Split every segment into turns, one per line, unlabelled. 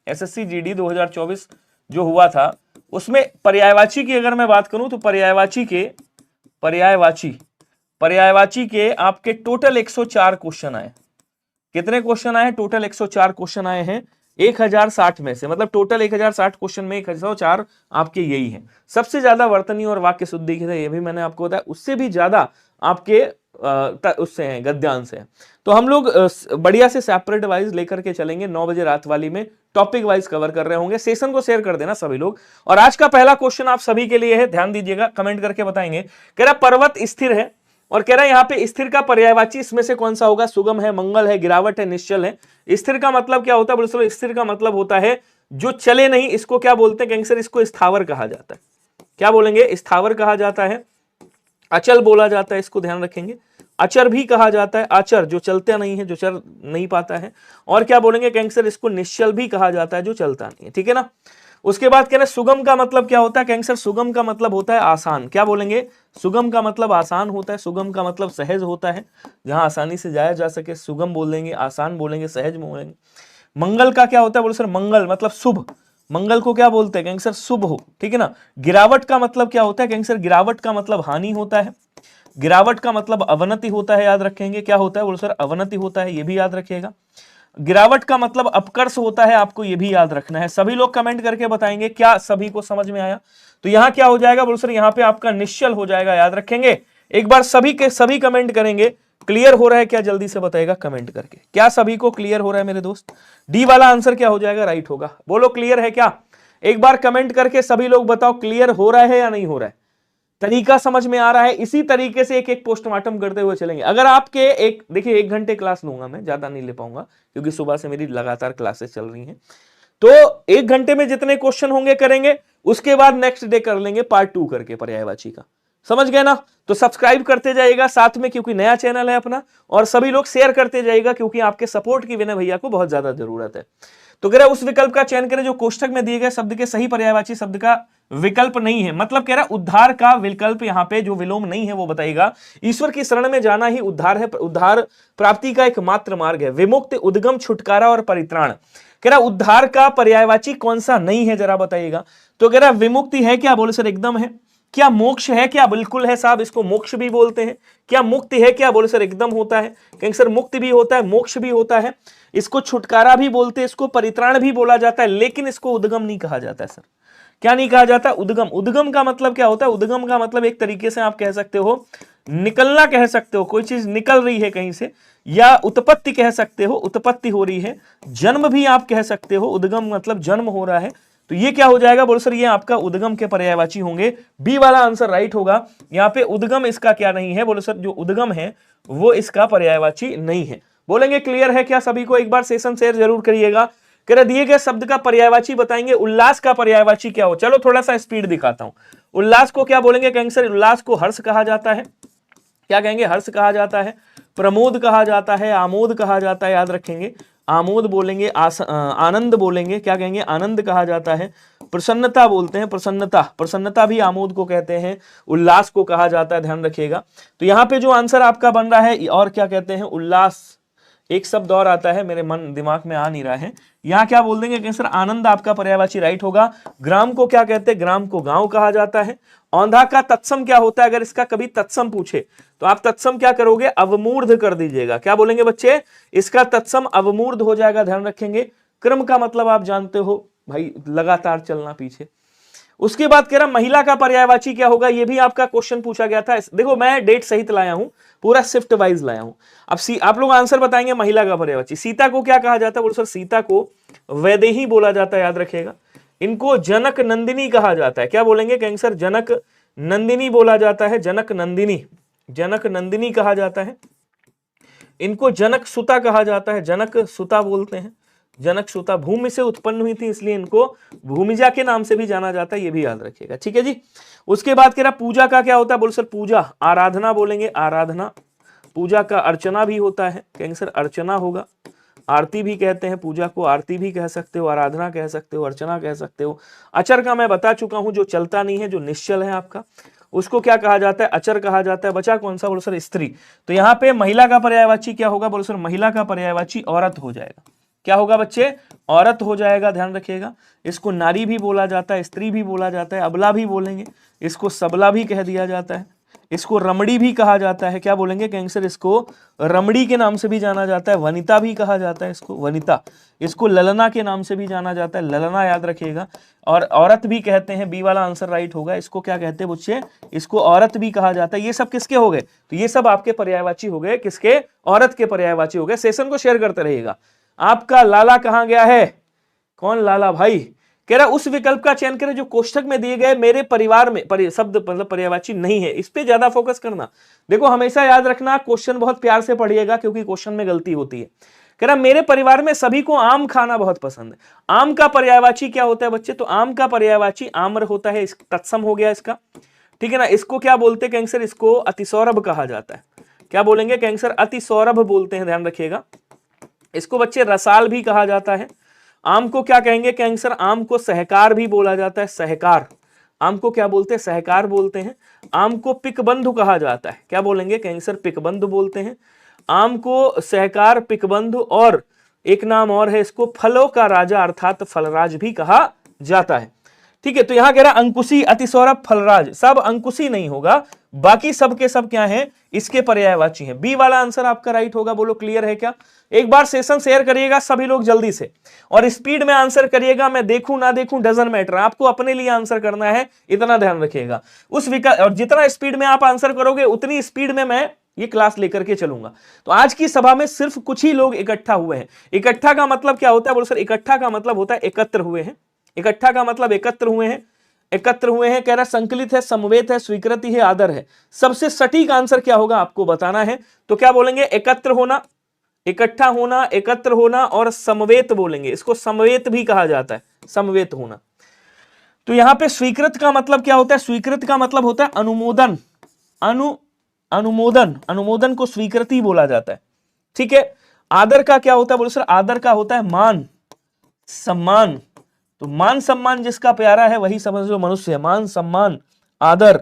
SSC GD 2024 जो हुआ था उसमें पर्यायवाची की अगर मैं बात करूं तो पर्यायवाची के आपके टोटल 104 क्वेश्चन आए। कितने क्वेश्चन आए? टोटल 104 क्वेश्चन आए हैं 1060 में से, मतलब टोटल 1060 क्वेश्चन में 104 आपके यही हैं। सबसे ज्यादा वर्तनी और वाक्य शुद्धि के, ये भी मैंने आपको बताया, उससे भी ज्यादा आपके उससे हैं, गद्यांश हैं। तो हम लोग बढ़िया से सेपरेट वाइज लेकर के चलेंगे। 9 बजे रात वाली में टॉपिक वाइज कवर कर रहे होंगे। सेशन को शेयर कर देना सभी लोग। और आज का पहला क्वेश्चन आप सभी के लिए है, ध्यान दीजिएगा, कमेंट करके बताएंगे। कह रहा पर्वत स्थिर है और कह रहा है यहाँ पे स्थिर का पर्यायवाची इसमें से कौन सा होगा? सुगम है, मंगल है, गिरावट है, निश्चल है। स्थिर का मतलब क्या होता है? बोलो, स्थिर का मतलब होता है जो चले नहीं, इसको क्या बोलते हैं कैंसर? इसको स्थावर कहा जाता है। क्या बोलेंगे? स्थावर कहा जाता है। अचल बोला जाता है, इसको ध्यान रखेंगे। अचर भी कहा जाता है, अचर जो चलता नहीं है, जो चल नहीं पाता है। और क्या बोलेंगे कैंसर? इसको निश्चल भी कहा जाता है, जो चलता नहीं है। ठीक है ना। उसके बाद कह रहे सुगम का मतलब क्या होता है कैंसर? सुगम का मतलब होता है आसान। क्या बोलेंगे? सुगम का मतलब आसान होता है, सुगम का मतलब सहज होता है, जहां आसानी से जाया जा सके, सुगम बोलेंगे, आसान बोलेंगे, सहज बोलेंगे। मंगल का क्या होता है? बोलो सर, मंगल मतलब शुभ। मंगल को क्या बोलते हैं कैंसर? शुभ हो। ठीक है ना। गिरावट का मतलब क्या होता है कैंसर? गिरावट का मतलब हानि होता है। गिरावट का मतलब अवनति होता है, याद रखेंगे। क्या होता है? बोलो सर, अवनति होता है, ये भी याद रखिएगा। गिरावट का मतलब अपकर्ष होता है, आपको ये भी याद रखना है। सभी लोग कमेंट करके बताएंगे क्या सभी को समझ में आया। तो यहां क्या हो जाएगा? बोलो सर, यहां पे आपका निश्चल हो जाएगा, याद रखेंगे। एक बार सभी के सभी कमेंट करेंगे। क्लियर हो रहा है क्या? जल्दी से बताएगा कमेंट करके। क्या सभी को क्लियर हो रहा है मेरे दोस्त? डी वाला आंसर क्या हो जाएगा? राइट होगा। बोलो क्लियर है क्या? एक बार कमेंट करके सभी लोग बताओ क्लियर हो रहा है या नहीं हो रहा है। तरीका समझ में आ रहा है? इसी तरीके से एक एक पोस्टमार्टम करते हुए चलेंगे। अगर आपके देखिए 1 घंटे क्लास लूंगा मैं, ज्यादा नहीं ले पाऊंगा क्योंकि सुबह से मेरी लगातार क्लासेस चल रही हैं। तो 1 घंटे में जितने क्वेश्चन होंगे करेंगे, उसके बाद नेक्स्ट डे कर लेंगे पार्ट 2 करके पर्यायवाची का। समझ गए ना। तो सब्सक्राइब करते जाइएगा साथ में, क्योंकि नया चैनल है अपना। और सभी लोग शेयर करते जाइएगा, क्योंकि आपके सपोर्ट की विनय भैया को बहुत ज्यादा जरूरत है। तो कह रहा है उस विकल्प का चयन करें जो कोष्ठक में दिए गए शब्द के सही पर्यायवाची शब्द का विकल्प नहीं है। मतलब कह रहा है उद्धार का विकल्प यहां पे जो विलोम नहीं है वो बताइएगा। ईश्वर की शरण में जाना ही उद्धार है, उद्धार प्राप्ति का एकमात्र मार्ग है। विमुक्ति, उद्गम, छुटकारा और परित्राण। कह रहा उद्धार का पर्यायवाची कौन सा नहीं है, जरा बताइएगा। तो कह रहा विमुक्ति है क्या? बोले सर एकदम है। क्या मोक्ष है क्या? बिल्कुल है साहब, इसको मोक्ष भी बोलते हैं। क्या मुक्ति है क्या? बोले सर एकदम होता है। कैंसर मुक्ति भी होता है, मोक्ष भी होता है। इसको छुटकारा भी बोलते हैं, इसको परित्राण भी बोला जाता है, लेकिन इसको उद्गम नहीं कहा जाता है। सर क्या नहीं कहा जाता? उद्गम। उद्गम का मतलब क्या होता है? उद्गम का मतलब एक तरीके से आप कह सकते हो निकलना, कह सकते हो कोई चीज निकल रही है कहीं से, या उत्पत्ति कह सकते हो, उत्पत्ति हो रही है। जन्म भी आप कह सकते हो, उद्गम मतलब जन्म हो रहा है। तो ये क्या हो जाएगा? बोलो सर ये आपका उद्गम के पर्यायवाची होंगे। बी वाला आंसर राइट होगा। यहाँ पे उद्गम इसका क्या नहीं है? बोलो सर जो उद्गम है वो इसका पर्यायवाची नहीं है। बोलेंगे क्लियर है क्या सभी को? एक बार सेशन शेयर जरूर करिएगा। कह रहे दिए गए शब्द का पर्यायवाची बताएंगे। उल्लास का पर्यायवाची क्या हो? चलो थोड़ा सा स्पीड दिखाता हूं। उल्लास को क्या बोलेंगे कैंसर? उल्लास को हर्ष कहा जाता है। क्या कहेंगे? हर्ष कहा जाता है। प्रमोद कहा जाता है, आमोद कहा जाता है, याद रखेंगे। आमोद बोलेंगे, आनंद बोलेंगे। क्या कहेंगे? आनंद कहा जाता है। प्रसन्नता बोलते हैं, प्रसन्नता, प्रसन्नता भी आमोद को कहते हैं। उल्लास को कहा जाता है, ध्यान रखिएगा। तो यहां पे जो आंसर आपका बन रहा है, और क्या कहते हैं? उल्लास। एक शब्द और आता है, मेरे मन दिमाग में आ नहीं रहा है। यहां क्या बोल देंगे कैंसर? आनंद आपका पर्यायवाची राइट होगा। ग्राम को क्या कहते हैं? ग्राम को गांव कहा जाता है। औंधा का तत्सम क्या होता है? अगर इसका कभी तत्सम पूछे तो आप तत्सम क्या करोगे? अवमूर्ध कर दीजिएगा। क्या बोलेंगे बच्चे? इसका तत्सम अवमूर्ध हो जाएगा, ध्यान रखेंगे। क्रम का मतलब आप जानते हो भाई, लगातार चलना पीछे। उसके बाद कह रहा महिला का पर्यायवाची क्या होगा? ये भी आपका क्वेश्चन पूछा गया था। देखो मैं डेट सहित लाया हूं, पूरा शिफ्ट वाइज लाया हूं। अब आप लोग आंसर बताएंगे महिला का पर्यायवाची। सीता को क्या कहा जाता है? बोलो सर सीता को वैदेही बोला जाता है, याद रखिएगा। इनको जनक नंदिनी कहा जाता है। क्या बोलेंगे कैंसर? जनक नंदिनी बोला जाता है, जनक नंदिनी, जनक नंदिनी कहा जाता है। इनको जनक सुता कहा जाता है, जनक सुता बोलते हैं। जनक सुता भूमि से उत्पन्न हुई थी, इसलिए इनको भूमिजा के नाम से भी जाना जाता है, ये भी याद रखिएगा। ठीक है जी। उसके बाद कह रहा पूजा का क्या होता है? बोलो सर पूजा, आराधना बोलेंगे, आराधना। पूजा का अर्चना भी होता है, कैंसर अर्चना होगा। आरती भी कहते हैं पूजा को, आरती भी कह सकते हो, आराधना कह सकते हो, अर्चना कह सकते हो। अचर का मैं बता चुका हूं, जो चलता नहीं है, जो निश्चल है आपका, उसको क्या कहा जाता है? अचर कहा जाता है। बचा कौन सा? बोलो सर स्त्री। तो यहाँ पे महिला का पर्यायवाची क्या होगा? बोलो सर महिला का पर्यायवाची औरत हो जाएगा। क्या होगा बच्चे, औरत हो जाएगा, ध्यान रखिएगा। इसको नारी भी बोला जाता है, स्त्री भी बोला जाता है, अबला भी बोलेंगे, इसको सबला भी कह दिया जाता है, इसको रमणी भी कहा जाता है, क्या बोलेंगे कैंसर, इसको रमणी के नाम से भी जाना जाता है, वनिता भी कहा जाता है इसको, वनिता, इसको ललना के नाम से भी जाना जाता है, ललना याद रखिएगा, और औरत भी कहते हैं, बी वाला आंसर राइट होगा। इसको क्या कहते हैं बच्चे, इसको औरत भी कहा जाता है। ये सब किसके हो गए, तो ये सब आपके पर्यायवाची हो गए, किसके, औरत के पर्यायवाची हो गए। सेशन को शेयर करते रहिएगा। आपका लाला कहां गया है, कौन लाला भाई, कह रहा उस विकल्प का चयन करें जो कोष्ठक में दिए गए मेरे परिवार में शब्द मतलब पर्यायवाची नहीं है, इस पे ज्यादा फोकस करना। देखो हमेशा याद रखना, क्वेश्चन बहुत प्यार से पढ़िएगा क्योंकि क्वेश्चन में गलती होती है। कह रहा मेरे परिवार में सभी को आम खाना बहुत पसंद है। आम का पर्यायवाची क्या होता है बच्चे, तो आम का पर्यायवाची आम्र होता है, तत्सम हो गया इसका, ठीक है ना। इसको क्या बोलते हैं कैंसर, इसको अतिसौरभ कहा जाता है। क्या बोलेंगे कैंसर, अतिसौरभ बोलते हैं, ध्यान रखिएगा। इसको बच्चे रसाल भी कहा जाता है। आम को क्या कहेंगे कैंसर, आम को सहकार भी बोला जाता है, सहकार। आम को क्या बोलते हैं, सहकार बोलते हैं। आम को पिकबंधु कहा जाता है, क्या बोलेंगे कैंसर, पिकबंधु बोलते हैं। आम को सहकार, पिकबंधु, और एक नाम और है इसको फलों का राजा अर्थात फलराज भी कहा जाता है। ठीक है, तो यहां कह रहा अंकुशी, अतिसौरभ, फलराज, सब अंकुशी नहीं होगा, बाकी सब के सब क्या है, इसके पर्यायवाची हैं। बी वाला आंसर आपका राइट होगा। बोलो क्लियर है क्या। एक बार सेशन शेयर करिएगा सभी लोग जल्दी से, और स्पीड में आंसर करिएगा। मैं देखूं ना देखूं डजंट मैटर, आपको अपने लिए आंसर करना है, इतना ध्यान रखिएगा। उस विकल्प, और जितना स्पीड में आप आंसर करोगे उतनी स्पीड में मैं ये क्लास लेकर के चलूंगा। तो आज की सभा में सिर्फ कुछ ही लोग इकट्ठा हुए हैं। इकट्ठा का मतलब क्या होता है, बोलो सर, इकट्ठा का मतलब होता है एकत्र हुए हैं। इकट्ठा का मतलब एकत्र हुए हैं, एकत्र हुए हैं। कह रहा संकलित है, समवेत है, स्वीकृति है, आदर है। सबसे सटीक आंसर क्या होगा आपको बताना है। तो क्या बोलेंगे, एकत्र होना, इकट्ठा होना, एकत्र होना, और समवेत बोलेंगे। इसको समवेत भी कहा जाता है, समवेत होना। तो यहां पे स्वीकृत का मतलब क्या होता है, स्वीकृत का मतलब होता है अनुमोदन, अनुमोदन, अनुमोदन को स्वीकृति बोला जाता है। ठीक है। आदर का क्या होता है, बोलो सर, आदर का होता है मान सम्मान। तो मान सम्मान जिसका प्यारा है वही समझ लो मनुष्य है। मान सम्मान, आदर,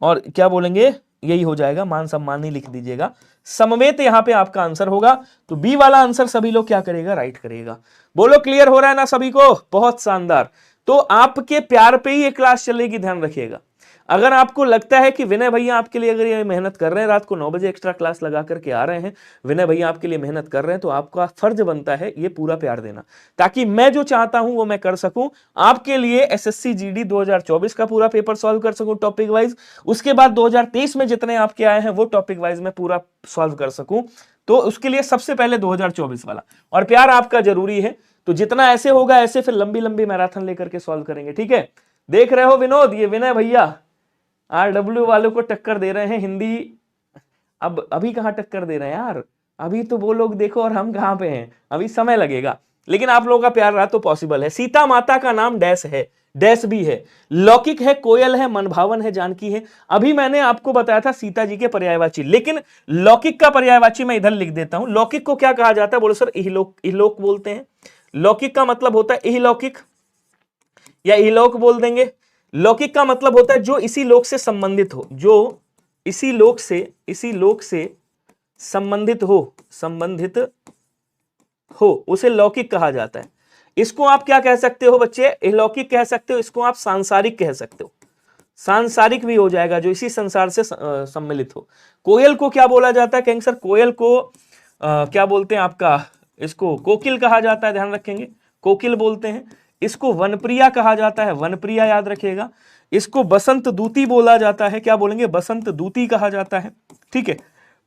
और क्या बोलेंगे, यही हो जाएगा, मान सम्मान ही लिख दीजिएगा। समवेत यहां पे आपका आंसर होगा। तो बी वाला आंसर सभी लोग क्या करेगा, राइट करेगा। बोलो क्लियर हो रहा है ना सभी को, बहुत शानदार। तो आपके प्यार पे ही ये क्लास चलेगी, ध्यान रखिएगा। अगर आपको लगता है कि विनय भैया आपके लिए अगर ये मेहनत कर रहे हैं, रात को 9 बजे एक्स्ट्रा क्लास लगा करके आ रहे हैं, विनय भैया आपके लिए मेहनत कर रहे हैं, तो आपका फर्ज बनता है ये पूरा प्यार देना, ताकि मैं जो चाहता हूं वो मैं कर सकूं। आपके लिए एसएससी जीडी 2024 का पूरा पेपर सॉल्व कर सकूं टॉपिक वाइज। उसके बाद 2023 में जितने आपके आए हैं वो टॉपिक वाइज मैं पूरा सॉल्व कर सकूं। तो उसके लिए सबसे पहले 2024 वाला, और प्यार आपका जरूरी है। तो जितना ऐसे होगा ऐसे फिर लंबी लंबी मैराथन लेकर के सॉल्व करेंगे। ठीक है। देख रहे हो विनोद, ये विनय भैया आरडब्ल्यू वालों को टक्कर दे रहे हैं। हिंदी अब अभी कहां टक्कर दे रहे हैं यार, अभी तो वो लोग देखो और हम कहां पे हैं, अभी समय लगेगा। लेकिन आप लोगों का प्यार रहा तो पॉसिबल है। सीता माता का नाम डैश है, डैश भी है, लौकिक है, कोयल है, मनभावन है, जानकी है। अभी मैंने आपको बताया था सीता जी के पर्यायवाची, लेकिन लौकिक का पर्यायवाची मैं इधर लिख देता हूं। लौकिक को क्या कहा जाता है, बोलो सर, इहलोक, इहलोक बोलते हैं। लौकिक का मतलब होता है इहलौकिक या इहलोक बोल देंगे। लौकिक का मतलब होता है जो इसी लोक से संबंधित हो, जो इसी लोक से संबंधित हो, उसे लौकिक कहा जाता है। इसको आप क्या कह सकते हो बच्चे, अलौकिक कह सकते हो, इसको आप सांसारिक कह सकते हो। सांसारिक भी हो जाएगा, जो इसी संसार से सम्मिलित हो। कोयल को क्या बोला जाता है कैंसर, कोयल को क्या बोलते हैं आपका, इसको कोकिल कहा जाता है, ध्यान रखेंगे, कोकिल बोलते हैं। इसको वनप्रिया कहा जाता है, वनप्रिया याद रखिएगा। इसको बसंत दूती बोला जाता है, क्या बोलेंगे, बसंत दूती कहा जाता है। ठीक है।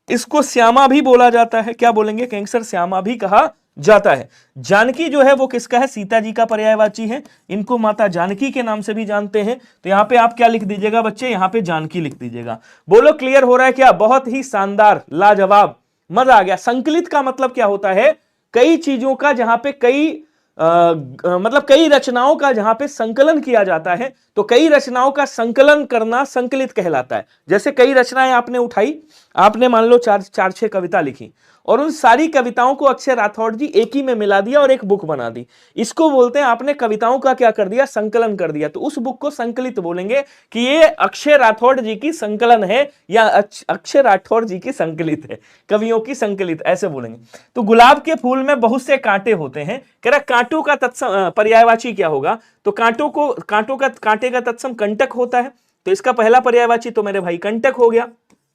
इसको श्यामा भी बोला जाता है, क्या बोलेंगे कैंसर, श्यामा भी कहा जाता है। जानकी जो है वो किसका है, सीता जी का पर्यायवाची है। इनको माता जानकी के नाम से भी जानते हैं। तो यहां पे आप क्या लिख दीजिएगा बच्चे, यहां पे जानकी लिख दीजिएगा। बोलो क्लियर हो रहा है क्या, बहुत ही शानदार, लाजवाब, मजा आ गया। संकलित का मतलब क्या होता है, कई चीजों का जहां पे कई मतलब कई रचनाओं का जहां पे संकलन किया जाता है, तो कई रचनाओं का संकलन करना संकलित कहलाता है। जैसे कई रचनाएं आपने उठाई, आपने मान लो चार छह कविता लिखी और उन सारी कविताओं को अक्षय राठौड़ जी एक ही में मिला दिया और एक बुक बना दी। इसको बोलते हैं आपने कविताओं का क्या कर दिया, संकलन कर दिया। तो उस बुक को संकलित बोलेंगे कि ये अक्षय राठौड़ जी की संकलन है या अक्षय राठौड़ जी की संकलित है, कवियों की संकलित, ऐसे बोलेंगे। तो गुलाब के फूल में बहुत से कांटे होते हैं, कह रहा कांटों का तत्सम पर्यायवाची क्या होगा, तो कांटे का तत्सम कंटक होता है। तो इसका पहला पर्यायवाची तो मेरे भाई कंटक हो गया,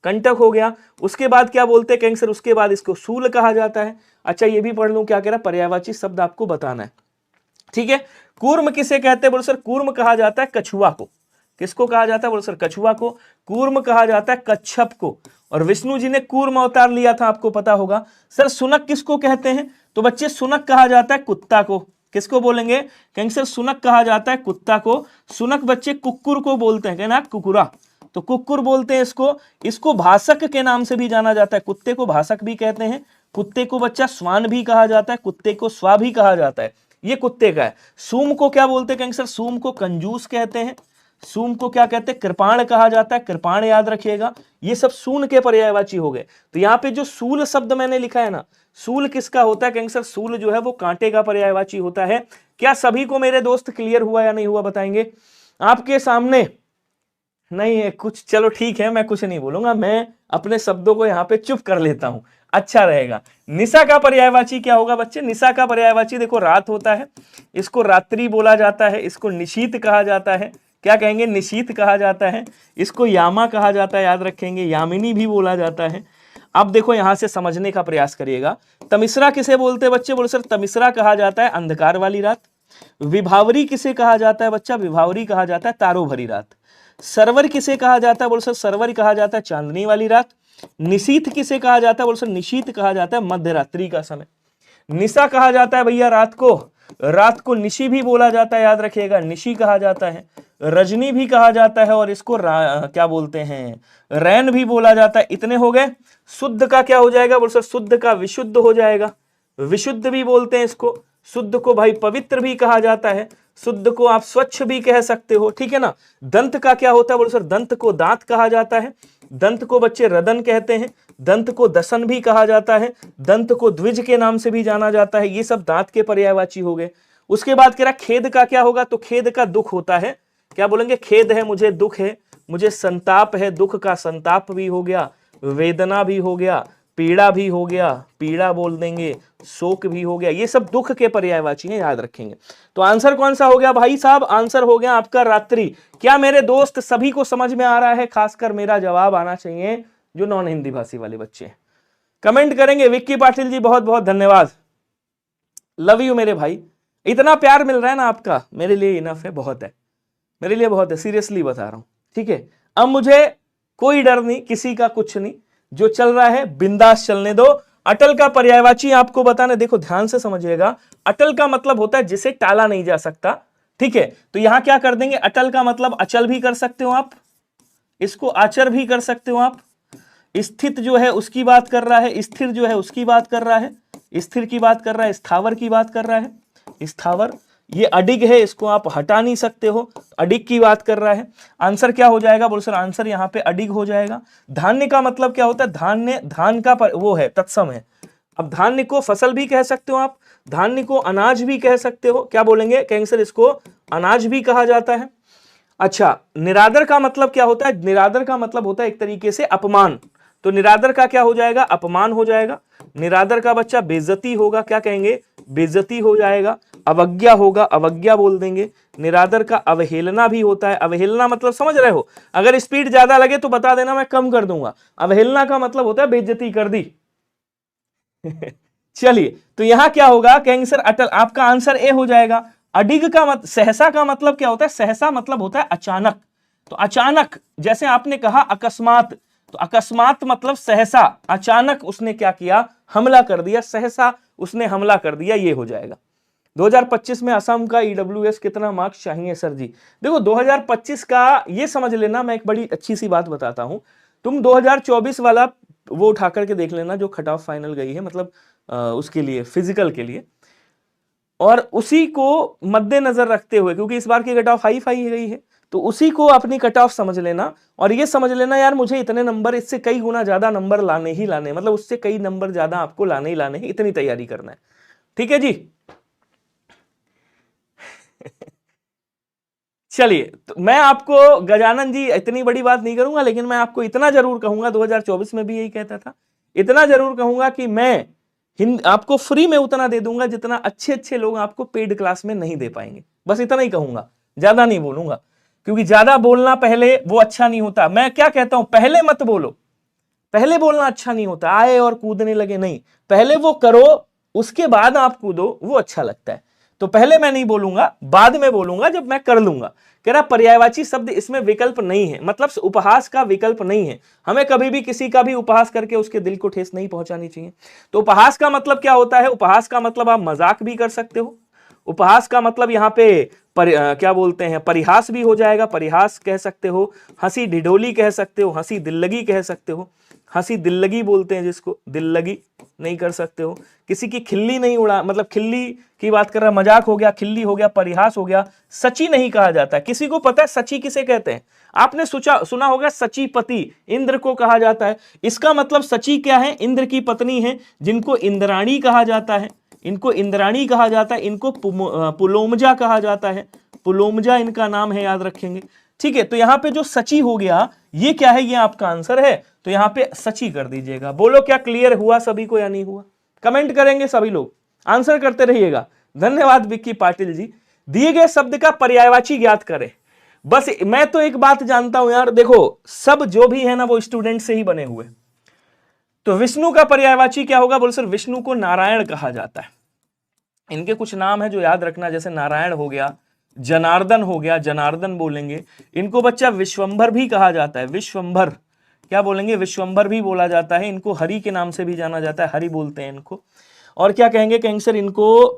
कंटक हो गया। उसके बाद क्या बोलते हैं कैंसर, उसके बाद इसको शूल कहा जाता है। अच्छा ये भी पढ़ लूं, क्या कह रहा, पर्यायवाची शब्द आपको बताना है, ठीक है। कूर्म किसे कहते हैं, बोलो सर कूर्म कहा जाता है कछुआ को। किसको कहा जाता है, बोलो सर कछुआ को। कूर्म कहा जाता है कच्छप को। और विष्णु जी ने कूर्म अवतार लिया था, आपको पता होगा। सर सुनक किसको कहते हैं, तो बच्चे सुनक कहा जाता है कुत्ता को। किसको बोलेंगे, कैंसर सुनक कहा जाता है कुत्ता को। सुनक बच्चे कुक्कुर को बोलते हैं, कहना कुकुरा, तो कुक्कुर बोलते हैं इसको। इसको भाषक के नाम से भी जाना जाता है, कुत्ते को भाषक भी कहते हैं, कुत्ते को बच्चा स्वान भी कहा जाता है, कुत्ते को स्वा भी कहा जाता है, ये कुत्ते का है। सूम को क्या बोलते हैं कैंसर, सूम को कंजूस कहते हैं। सूम को क्या कहते हैं, कृपाण कहा जाता है, कृपाण याद रखिएगा। ये सब सून के पर्यायवाची हो गए। तो यहाँ पे जो सूल शब्द मैंने लिखा है ना, सूल किसका होता है कैंसर, सूल जो है वो कांटे का पर्यायवाची होता है। क्या सभी को मेरे दोस्त क्लियर हुआ या नहीं हुआ बताएंगे। आपके सामने नहीं है कुछ, चलो ठीक है, मैं कुछ नहीं बोलूंगा, मैं अपने शब्दों को यहाँ पे चुप कर लेता हूं, अच्छा रहेगा। निशा का पर्यायवाची क्या होगा बच्चे, निशा का पर्यायवाची देखो रात होता है, इसको रात्रि बोला जाता है, इसको निशीत कहा जाता है। क्या कहेंगे, निशीत कहा जाता है। इसको यामा कहा जाता है, याद रखेंगे, यामिनी भी बोला जाता है। अब देखो यहां से समझने का प्रयास करिएगा। तमिश्रा किसे बोलते हैं बच्चे, बोलो सर तमिश्रा कहा जाता है अंधकार वाली रात। विभावरी किसे कहा जाता है बच्चा, विभावरी कहा जाता है तारों भरी रात। सरवर किसे कहा जाता है, बोलो सर सरवर कहा जाता है चांदनी वाली रात। निशीत किसे कहा जाता है, बोलो सर निशीत कहा जाता है मध्य रात्रि का समय। निशा कहा जाता है भैया रात को, रात को निशी भी बोला जाता है, याद रखिएगा, निशी कहा जाता है। रजनी भी कहा जाता है और इसको क्या बोलते हैं, रैन भी बोला जाता है। इतने हो गए। शुद्ध का क्या हो जाएगा, बोलो सर शुद्ध का विशुद्ध हो जाएगा, विशुद्ध भी बोलते हैं इसको। शुद्ध को भाई पवित्र भी कहा जाता है, शुद्ध को आप स्वच्छ भी कह सकते हो, ठीक है ना। दंत का क्या होता है, बोलो सर दंत को दांत कहा जाता है, दंत को बच्चे रदन कहते हैं, दंत को दसन भी कहा जाता है, दंत को द्विज के नाम से भी जाना जाता है। ये सब दांत के पर्यायवाची हो गए। उसके बाद कह रहा खेद का क्या होगा, तो खेद का दुख होता है। क्या बोलेंगे, खेद है मुझे, दुख है मुझे, संताप है, दुख का संताप भी हो गया, वेदना भी हो गया, पीड़ा भी हो गया, पीड़ा बोल देंगे, शोक भी हो गया। ये सब दुख के पर्यायवाची हैं, याद रखेंगे। तो आंसर कौन सा हो गया भाई साहब, आंसर हो गया आपका रात्रि। क्या मेरे दोस्त सभी को समझ में आ रहा है, खासकर मेरा जवाब आना चाहिए जो नॉन हिंदी भाषी वाले बच्चे हैं। कमेंट करेंगे। विक्की पाटिल जी बहुत बहुत धन्यवाद, लव यू मेरे भाई। इतना प्यार मिल रहा है ना आपका, मेरे लिए इनफ है, बहुत है, मेरे लिए बहुत है, सीरियसली बता रहा हूं, ठीक है। अब मुझे कोई डर नहीं, किसी का कुछ नहीं, जो चल रहा है बिंदास चलने दो। अटल का पर्यायवाची आपको बताना, देखो ध्यान से समझिएगा। अटल का मतलब होता है जिसे टाला नहीं जा सकता, ठीक है। तो यहां क्या कर देंगे, अटल का मतलब अचल भी कर सकते हो आप, इसको आचर भी कर सकते हो आप। स्थित जो है उसकी बात कर रहा है, स्थिर जो है उसकी बात कर रहा है, स्थिर की बात कर रहा है, स्थावर की बात कर रहा है, स्थावर। ये अडिग है, इसको आप हटा नहीं सकते हो, अडिग की बात कर रहा है। आंसर क्या हो जाएगा, बोलो सर आंसर यहाँ पे अडिग हो जाएगा। धान्य का मतलब क्या होता है, धान्य धान का वो है, तत्सम है। अब धान्य को फसल भी कह सकते हो आप, धान्य को अनाज भी कह सकते हो। क्या बोलेंगे कैंसर, इसको अनाज भी कहा जाता है। अच्छा, निरादर का मतलब क्या होता है, निरादर का मतलब होता है एक तरीके से अपमान। तो निरादर का क्या हो जाएगा, अपमान हो जाएगा। निरादर का बच्चा बेइज्जती होगा, क्या कहेंगे, बेइज्जती हो जाएगा। अवज्ञा होगा, अवज्ञा बोल देंगे। निरादर का अवहेलना भी होता है, अवहेलना मतलब समझ रहे हो, अगर स्पीड ज्यादा लगे तो बता देना, मैं कम कर दूंगा। अवहेलना का मतलब होता है बेइज्जती कर दी। चलिए, तो यहां क्या होगा, कहेंगे सर अटल, आपका आंसर ए हो जाएगा। अडिग का मतलब, सहसा का मतलब क्या होता है, सहसा मतलब होता है अचानक। तो अचानक, जैसे आपने कहा अकस्मात, तो अकस्मात मतलब सहसा, अचानक उसने क्या किया, हमला कर दिया, सहसा उसने हमला कर दिया, ये हो जाएगा। 2025 में असम का ईडब्ल्यूएस कितना मार्क्स चाहिए सर जी। देखो 2025 का ये समझ लेना, मैं एक बड़ी अच्छी सी बात बताता हूं, तुम 2024 वाला वो उठा करके देख लेना जो कट ऑफ फाइनल गई है, मतलब उसके लिए फिजिकल के लिए, और उसी को मद्देनजर रखते हुए, क्योंकि इस बार की कट ऑफ हाई फाई गई है, तो उसी को अपनी कट ऑफ समझ लेना और ये समझ लेना यार मुझे इतने नंबर, इससे कई गुना ज्यादा नंबर लाने ही लाने, मतलब उससे कई नंबर ज्यादा आपको लाने ही लाने, इतनी तैयारी करना है। ठीक है जी। चलिए, तो मैं आपको गजानन जी इतनी बड़ी बात नहीं करूंगा, लेकिन मैं आपको इतना जरूर कहूंगा, 2024 में भी यही कहता था, इतना जरूर कहूंगा कि मैं आपको फ्री में उतना दे दूंगा जितना अच्छे अच्छे लोग आपको पेड क्लास में नहीं दे पाएंगे। बस इतना ही कहूंगा, ज्यादा नहीं बोलूंगा, क्योंकि ज्यादा बोलना पहले वो अच्छा नहीं होता। मैं क्या कहता हूं, पहले मत बोलो, पहले बोलना अच्छा नहीं होता, आए और कूदने लगे, नहीं, पहले वो करो उसके बाद आप कूदो, वो अच्छा लगता है। तो पहले मैं नहीं बोलूंगा, बाद में बोलूंगा जब मैं कर लूंगा। कह रहा पर्यायवाची शब्द इसमें विकल्प नहीं है, मतलब उपहास का विकल्प नहीं है। हमें कभी भी किसी का भी उपहास करके उसके दिल को ठेस नहीं पहुंचानी चाहिए। तो उपहास का मतलब क्या होता है, उपहास का मतलब आप मजाक भी कर सकते हो, उपहास का मतलब यहाँ पे क्या बोलते हैं, परिहास भी हो जाएगा, परिहास कह सकते हो, हंसी ढिढोली कह सकते हो, हंसी दिल्लगी कह सकते हो, हंसी दिल्लगी बोलते हैं जिसको, दिल्लगी नहीं कर सकते हो। किसी की खिल्ली नहीं उड़ा, मतलब खिल्ली की बात कर रहा, मजाक हो गया, खिल्ली हो गया, परिहास हो गया। सची नहीं कहा जाता। किसी को पता है सची किसे कहते हैं? आपने सुना होगा सचीपति इंद्र को कहा जाता है। इसका मतलब सची क्या है, इंद्र की पत्नी है, जिनको इंद्राणी कहा जाता है, इनको इंद्राणी कहा जाता है, इनको पुलोमजा कहा जाता है, पुलोमजा इनका नाम है, याद रखेंगे। ठीक है, तो यहां पे जो सची हो गया ये क्या है, ये आपका आंसर है, तो यहां पे सची कर दीजिएगा। बोलो क्या क्लियर हुआ सभी को या नहीं हुआ? कमेंट करेंगे सभी लोग, आंसर करते रहिएगा। धन्यवाद विक्की पाटिल जी। दिए गए शब्द का पर्यायवाची ज्ञात करें। बस मैं तो एक बात जानता हूं यार, देखो सब जो भी है ना वो स्टूडेंट से ही बने हुए। तो विष्णु का पर्यायवाची क्या होगा? बोल सर विष्णु को नारायण कहा जाता है। इनके कुछ नाम है जो याद रखना, जैसे नारायण हो गया, जनार्दन हो गया, जनार्दन बोलेंगे। इनको बच्चा विश्वंभर भी कहा जाता है, विश्वंभर क्या बोलेंगे, विश्वंभर भी बोला जाता है। इनको हरि के नाम से भी जाना जाता है, हरि बोलते हैं इनको। और क्या कहेंगे, कहेंगे सर इनको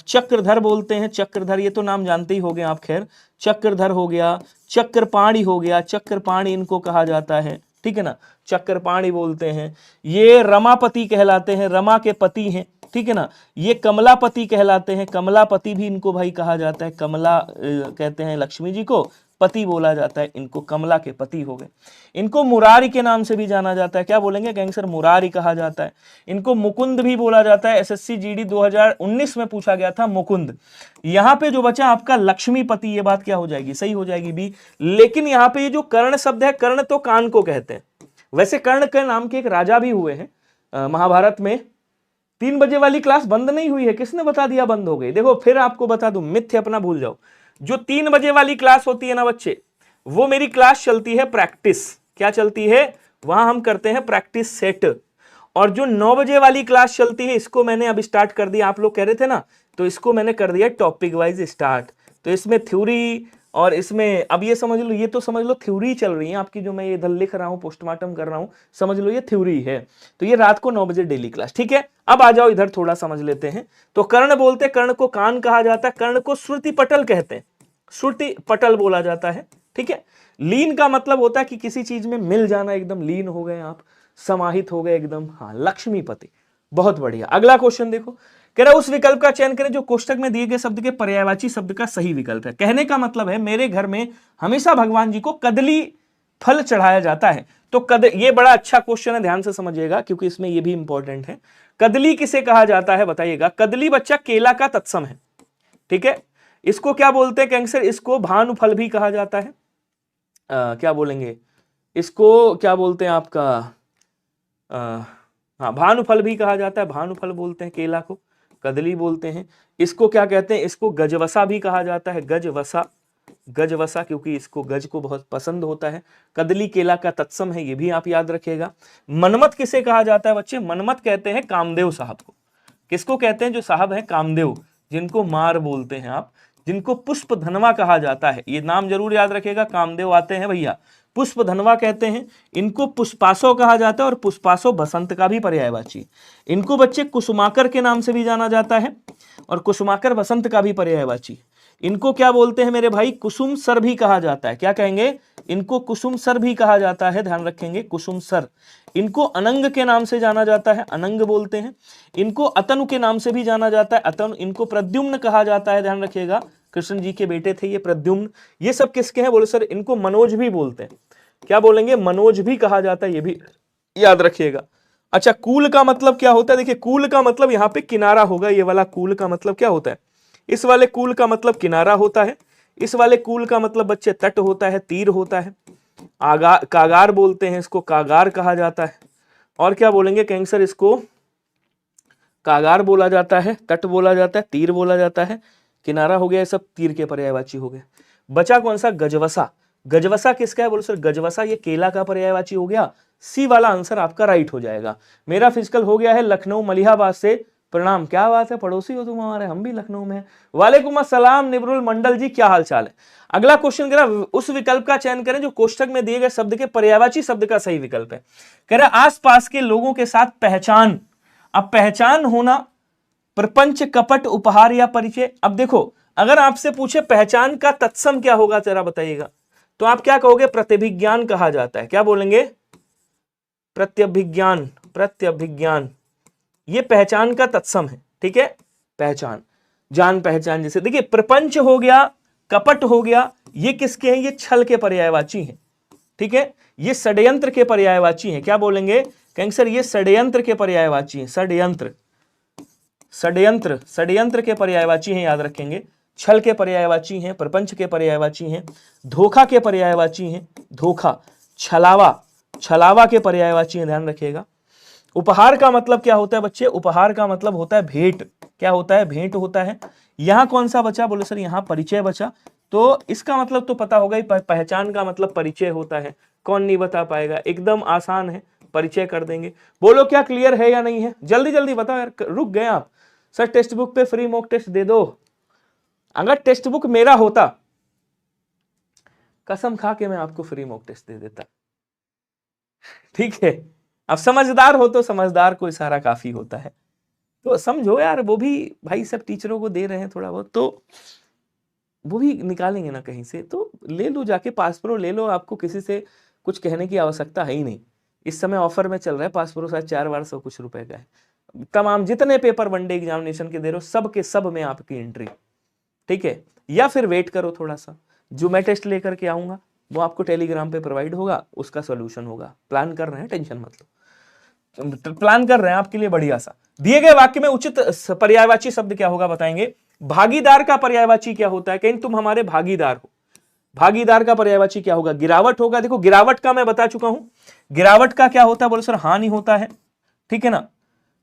चक्रधर बोलते हैं, चक्रधर, ये तो नाम जानते ही होंगे आप। खैर चक्रधर हो गया, चक्रपाणी हो गया, चक्रपाणी इनको कहा जाता है, ठीक है ना, चक्रपाणी बोलते हैं। ये रमापति कहलाते हैं, रमा के पति हैं, ठीक है ना। ये कमलापति कहलाते हैं, कमलापति भी इनको भाई कहा जाता है, कमला कहते हैं लक्ष्मी जी को, पति बोला जाता है इनको, कमला के पति हो गए। इनको मुरारी के नाम से भी जाना जाता है, क्या बोलेंगे, कहेंगे सर मुरारी कहा जाता है। इनको मुकुंद भी बोला जाता है, एसएससी जीडी 2019 में पूछा गया था, मुकुंद। यहाँ पे जो बचा आपका लक्ष्मीपति, ये बात क्या हो जाएगी, सही हो जाएगी बी। लेकिन यहाँ पे ये जो कर्ण शब्द है, कर्ण तो कान को कहते हैं। वैसे कर्ण के नाम के एक राजा भी हुए हैं महाभारत में। 3 बजे वाली क्लास बंद नहीं हुई है, किसने बता दिया बंद हो गई? देखो फिर आपको बता दूं, मिथ्य अपना भूल जाओ। जो 3 बजे वाली क्लास होती है ना बच्चे, वो मेरी क्लास चलती है प्रैक्टिस। क्या चलती है? वहां हम करते हैं प्रैक्टिस सेट। और जो 9 बजे वाली क्लास चलती है, इसको मैंने अब स्टार्ट कर दिया। आप लोग कह रहे थे ना, तो इसको मैंने कर दिया टॉपिक वाइज स्टार्ट। तो इसमें थ्योरी और इसमें अब ये समझ लो, ये तो समझ लो थ्योरी चल रही है आपकी, जो मैं ये इधर लिख रहा हूं, पोस्टमार्टम कर रहा हूं, समझ लो ये थ्योरी है। तो ये रात को 9 बजे डेली क्लास, ठीक है। अब आ जाओ इधर थोड़ा समझ लेते हैं। तो कर्ण बोलते, कर्ण को कान कहा जाता है, कर्ण को श्रुति पटल कहते हैं, श्रुति पटल बोला जाता है, ठीक है। लीन का मतलब होता है कि किसी चीज में मिल जाना, एकदम लीन हो गए आप, समाहित हो गए एकदम। हाँ, लक्ष्मीपति, बहुत बढ़िया। अगला क्वेश्चन देखो, कह रहा उस विकल्प का चयन करें जो कोष्टक में दिए गए शब्द के पर्यायवाची शब्द का सही विकल्प है। कहने का मतलब है मेरे घर में हमेशा भगवान जी को कदली फल चढ़ाया जाता है। तो ये बड़ा अच्छा क्वेश्चन है, ध्यान से समझिएगा, क्योंकि इसमें ये भी इंपॉर्टेंट है। कदली किसे कहा जाता है बताइएगा? कदली बच्चा केला का तत्सम है, ठीक है। इसको क्या बोलते हैं कैंसर? इसको भानुफल भी कहा जाता है। क्या बोलेंगे इसको, क्या बोलते हैं आपका, हाँ भानुफल भी कहा जाता है, भानुफल बोलते हैं केला को, कदली बोलते हैं। इसको क्या कहते हैं? इसको गजवसा भी कहा जाता है, गजवसा, गजवसा, क्योंकि इसको गज को बहुत पसंद होता है। कदली केला का तत्सम है, ये भी आप याद रखिएगा। मनमत किसे कहा जाता है बच्चे? मनमत कहते हैं कामदेव साहब को। किसको कहते हैं? जो साहब है कामदेव, जिनको मार बोलते हैं आप, जिनको पुष्प धनवा कहा जाता है। ये नाम जरूर याद रखिएगा, कामदेव आते हैं भैया, पुष्प धनवा कहते हैं। इनको पुष्पासो कहा जाता है, और पुष्पासो बसंत का भी पर्यायवाची। इनको बच्चे कुसुमाकर के नाम से भी जाना जाता है, और कुसुमाकर बसंत का भी पर्यायवाची। इनको क्या बोलते हैं मेरे भाई? कुसुम सर भी कहा जाता है। क्या कहेंगे? इनको कुसुम सर भी कहा जाता है, ध्यान रखेंगे, कुसुम सर। इनको अनंग के नाम से जाना जाता है, अनंग बोलते हैं। इनको अतनु के नाम से भी जाना जाता है, अतनु। इनको प्रद्युम्न कहा जाता है, ध्यान रखिएगा, कृष्ण जी के बेटे थे ये प्रद्युम्न। ये सब किसके हैं? बोले सर इनको मनोज भी बोलते हैं। क्या बोलेंगे? मनोज भी कहा जाता है, ये भी याद रखिएगा। अच्छा, कूल का मतलब क्या होता है? देखिए कूल का मतलब यहाँ पे किनारा होगा। ये वाला कूल का मतलब क्या होता है? इस वाले कूल का मतलब किनारा होता है। इस वाले कूल का मतलब बच्चे तट होता है, तीर होता है। कागार बोलते हैं इसको, कागार कहा जाता है। और क्या बोलेंगे कैंसर? इसको कागार बोला जाता है, तट बोला जाता है, तीर बोला जाता है, किनारा हो गया। ये सब तीर के पर्यायवाची हो गए। बचा कौन सा? गजवसा। गजवसा किसका है? बोलो सर गजवसा ये केला का पर्यायवाची हो गया। सी वाला आंसर आपका राइट हो जाएगा। मेरा फिजिकल हो गया है लखनऊ मलिहाबाद से। प्रणाम, क्या बात है, पड़ोसी हो तुम हमारे, हम भी लखनऊ में हैं। वालेकुम अस्सलाम निबरुल मंडल जी, क्या हाल चाल है? अगला क्वेश्चन कह रहा उस विकल्प का चयन करें जो कोष्ठक में दिए गए शब्द के पर्यायवाची शब्द का सही विकल्प है। कह रहा आसपास के लोगों के साथ पहचान। अब पहचान होना, प्रपंच, कपट, उपहार या परिचय। अब देखो अगर आपसे पूछे पहचान का तत्सम क्या होगा जरा बताइएगा, तो आप क्या कहोगे? प्रत्यभिज्ञान कहा जाता है। क्या बोलेंगे? प्रत्यभिज्ञान। प्रत्यभिज्ञान ये पहचान का तत्सम है। ठीक है, पहचान, जान पहचान जैसे। देखिए प्रपंच हो गया, कपट हो गया, ये किसके हैं? ये छल के पर्यायवाची हैं। ठीक है, ये षड्यंत्र के पर्यायवाची हैं। क्या बोलेंगे कैंसर? ये षड्यंत्र के पर्यायवाची हैं। षड्यंत्र, षड्यंत्र, षड्यंत्र के पर्यायवाची हैं, याद रखेंगे। छल के पर्यायवाची हैं, प्रपंच के पर्यायवाची हैं, धोखा के पर्यायवाची हैं, धोखा, छलावा, छलावा के पर्यायवाची हैं, ध्यान रखिएगा। उपहार का मतलब क्या होता है बच्चे? उपहार का मतलब होता है भेंट। क्या होता है? भेंट होता है। यहां कौन सा बचा? बोले सर यहां परिचय बचा। तो इसका मतलब तो पता होगा ही, पहचान का मतलब परिचय होता है। कौन नहीं बता पाएगा? एकदम आसान है, परिचय कर देंगे। बोलो क्या क्लियर है या नहीं है? जल्दी जल्दी बताओ यार, रुक गए आप। सर टेक्स्ट बुक पे फ्री मॉक टेस्ट दे दो। अगर टेक्स्ट बुक मेरा होता, कसम खा के मैं आपको फ्री मॉक टेस्ट दे देता। ठीक है, अब समझदार हो तो समझदार को इशारा काफी होता है, तो समझो यार। वो भी भाई सब टीचरों को दे रहे हैं थोड़ा बहुत, तो वो भी निकालेंगे ना कहीं से, तो ले लो जाके, पास प्रो ले लो। आपको किसी से कुछ कहने की आवश्यकता है ही नहीं। इस समय ऑफर में चल रहा है पास प्रो, शायद 4 कुछ रुपए का है। तमाम जितने पेपर वनडे एग्जामिनेशन के दे रहे हो, सब के सब में आपकी एंट्री। ठीक है, या फिर वेट करो थोड़ा सा, जो मैं टेस्ट लेकर के आऊंगा वो आपको टेलीग्राम पे प्रोवाइड होगा, उसका सॉल्यूशन होगा। प्लान कर रहे हैं, टेंशन मत लो, प्लान कर रहे हैं आपके लिए बढ़िया सा। दिए गए वाक्य में उचित पर्यायवाची शब्द क्या होगा बताएंगे। भागीदार का पर्यायवाची क्या होता है? कहीं तुम हमारे भागीदार हो। भागीदार का पर्यायवाची क्या होगा? गिरावट होगा। देखो गिरावट का मैं बता चुका हूं। गिरावट का क्या होता है? बोले सर हानि होता है। ठीक है ना।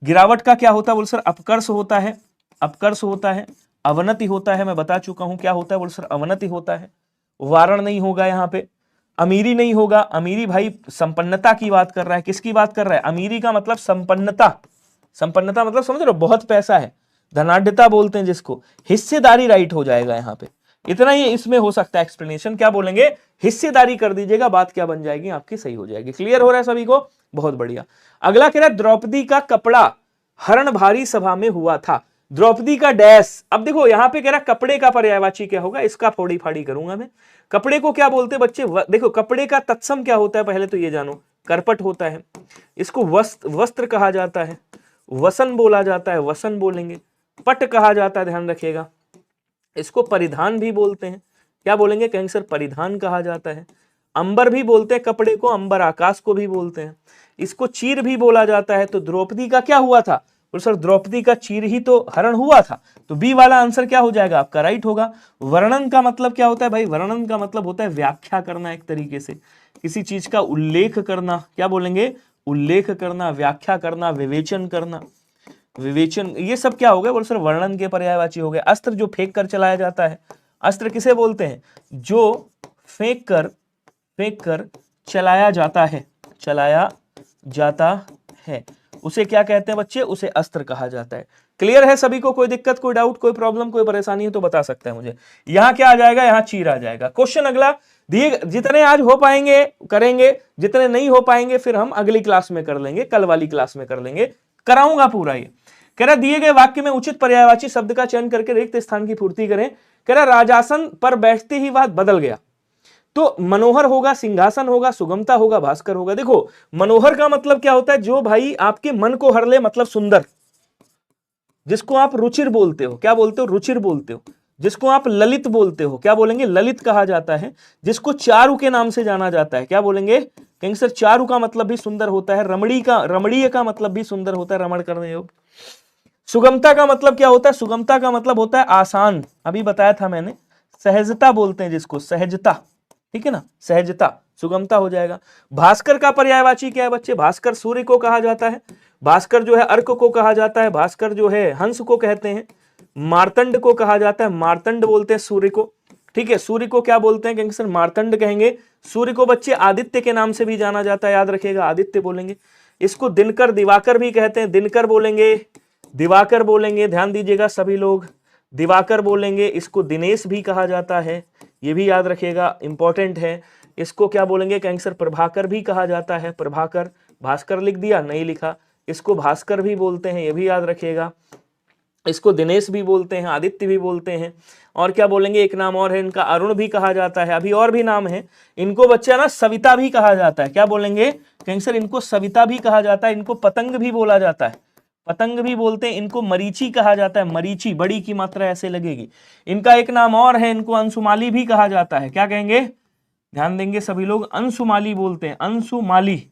गिरावट का क्या होता है? बोले सर अपकर्ष होता है। अपकर्ष होता है, अवनति होता है, मैं बता चुका हूं क्या होता है। बोले सर अवनति होता है। वारण नहीं होगा यहाँ पे। अमीरी नहीं होगा। अमीरी भाई संपन्नता की बात कर रहा है। किसकी बात कर रहा है? अमीरी का मतलब संपन्नता। संपन्नता मतलब समझ रहे हो, बहुत पैसा है, धनाढ्यता बोलते हैं जिसको। हिस्सेदारी राइट हो जाएगा यहाँ पे। इतना ही इसमें हो सकता है एक्सप्लेनेशन। क्या बोलेंगे? हिस्सेदारी कर दीजिएगा, बात क्या बन जाएगी आपकी, सही हो जाएगी। क्लियर हो रहा है सभी को? बहुत बढ़िया। अगला कह रहा है द्रौपदी का कपड़ा हरण भारी सभा में हुआ था। द्रौपदी का डैश। अब देखो यहाँ पे कह रहा कपड़े का पर्यायवाची क्या होगा, इसका फोड़ी फाड़ी करूंगा मैं। कपड़े को क्या बोलते हैं बच्चे? देखो कपड़े का तत्सम क्या होता है पहले तो ये जानो, करपट होता है। इसको वस्त्र कहा जाता है, वसन बोला जाता है, वसन बोलेंगे। पट कहा जाता है, ध्यान रखिएगा। इसको परिधान भी बोलते हैं। क्या बोलेंगे कहेंगे सर? परिधान कहा जाता है। अंबर भी बोलते हैं कपड़े को, अंबर आकाश को भी बोलते हैं। इसको चीर भी बोला जाता है। तो द्रौपदी का क्या हुआ था? तो सर द्रौपदी का चीर ही तो हरण हुआ था। तो बी वाला आंसर क्या हो जाएगा आपका? राइट होगा। वर्णन का मतलब क्या होता है भाई? वर्णन का मतलब होता है व्याख्या करना, एक तरीके से किसी चीज का उल्लेख करना। क्या बोलेंगे? उल्लेख करना, व्याख्या करना, विवेचन करना। विवेचन, ये सब क्या हो गया? बोल सर वर्णन के पर्यायवाची हो गए। अस्त्र जो फेंक कर चलाया जाता है, अस्त्र किसे बोलते हैं? जो फेंक कर चलाया जाता है, चलाया जाता है, उसे क्या कहते हैं बच्चे? उसे अस्त्र कहा जाता है। क्लियर है सभी को? कोई दिक्कत, कोई डाउट, कोई प्रॉब्लम, कोई परेशानी है तो बता सकते हैं मुझे। यहां क्या आ जाएगा? यहां चीर आ जाएगा। क्वेश्चन अगला दिए, जितने आज हो पाएंगे करेंगे, जितने नहीं हो पाएंगे फिर हम अगली क्लास में कर लेंगे, कल वाली क्लास में कर लेंगे, कराऊंगा पूरा ये। कह रहा दिए गए वाक्य में उचित पर्यायवाची शब्द का चयन करके रिक्त स्थान की पूर्ति करें। कह रहा राजासन पर बैठते ही वह बदल गया। तो मनोहर होगा, सिंहासन होगा, सुगमता होगा, भास्कर होगा। देखो मनोहर का मतलब क्या होता है? जो भाई आपके मन को हर ले, मतलब सुंदर, जिसको आप रुचिर बोलते हो। क्या बोलते हो? रुचिर बोलते हो। जिसको आप ललित बोलते हो, क्या बोलेंगे, ललित कहा जाता है। जिसको चारु के नाम से जाना जाता है, क्या बोलेंगे, कहेंगे सर चारु का मतलब भी सुंदर होता है, रमणीय का मतलब भी सुंदर होता है, रमण करने योग्य। सुगमता का मतलब क्या होता है, सुगमता का मतलब होता है आसान, अभी बताया था मैंने। सहजता बोलते हैं जिसको, सहजता, ठीक है ना, सहजता, सुगमता हो जाएगा। भास्कर का पर्यायवाची क्या है बच्चे, भास्कर सूर्य को कहा जाता है, भास्कर जो है अर्क को कहा जाता है, भास्कर जो है हंस को कहते हैं, मार्तंड को कहा जाता है, मार्तंड बोलते हैं सूर्य को, ठीक है। सूर्य को क्या बोलते हैं, कहेंगे सर मार्तंड कहेंगे। सूर्य को बच्चे आदित्य के नाम से भी जाना जाता है, याद रखिएगा, आदित्य बोलेंगे। इसको दिनकर, दिवाकर भी कहते हैं, दिनकर बोलेंगे, दिवाकर बोलेंगे, ध्यान दीजिएगा सभी लोग, दिवाकर बोलेंगे। इसको दिनेश भी कहा जाता है, ये भी याद रखिएगा, इंपॉर्टेंट है। इसको क्या बोलेंगे, कहेंगे सर प्रभाकर भी कहा जाता है, प्रभाकर, भास्कर लिख दिया, नहीं लिखा, इसको भास्कर भी बोलते हैं, ये भी याद रखिएगा। इसको दिनेश भी बोलते हैं, आदित्य भी बोलते हैं। और क्या बोलेंगे, एक नाम और है इनका, अरुण भी कहा जाता है। अभी और भी नाम है इनको बच्चा ना, सविता भी कहा जाता है, क्या बोलेंगे, कहेंगे सर इनको सविता भी कहा जाता है, इनको पतंग भी बोला जाता है, पतंग भी बोलते हैं। इनको मरीची कहा जाता है, मरीची, बड़ी की मात्रा ऐसे लगेगी। इनका एक नाम और है, इनको अंशुमाली भी कहा जाता है, क्या कहेंगे, ध्यान देंगे सभी लोग, अंशुमाली बोलते हैं, अंशुमाली।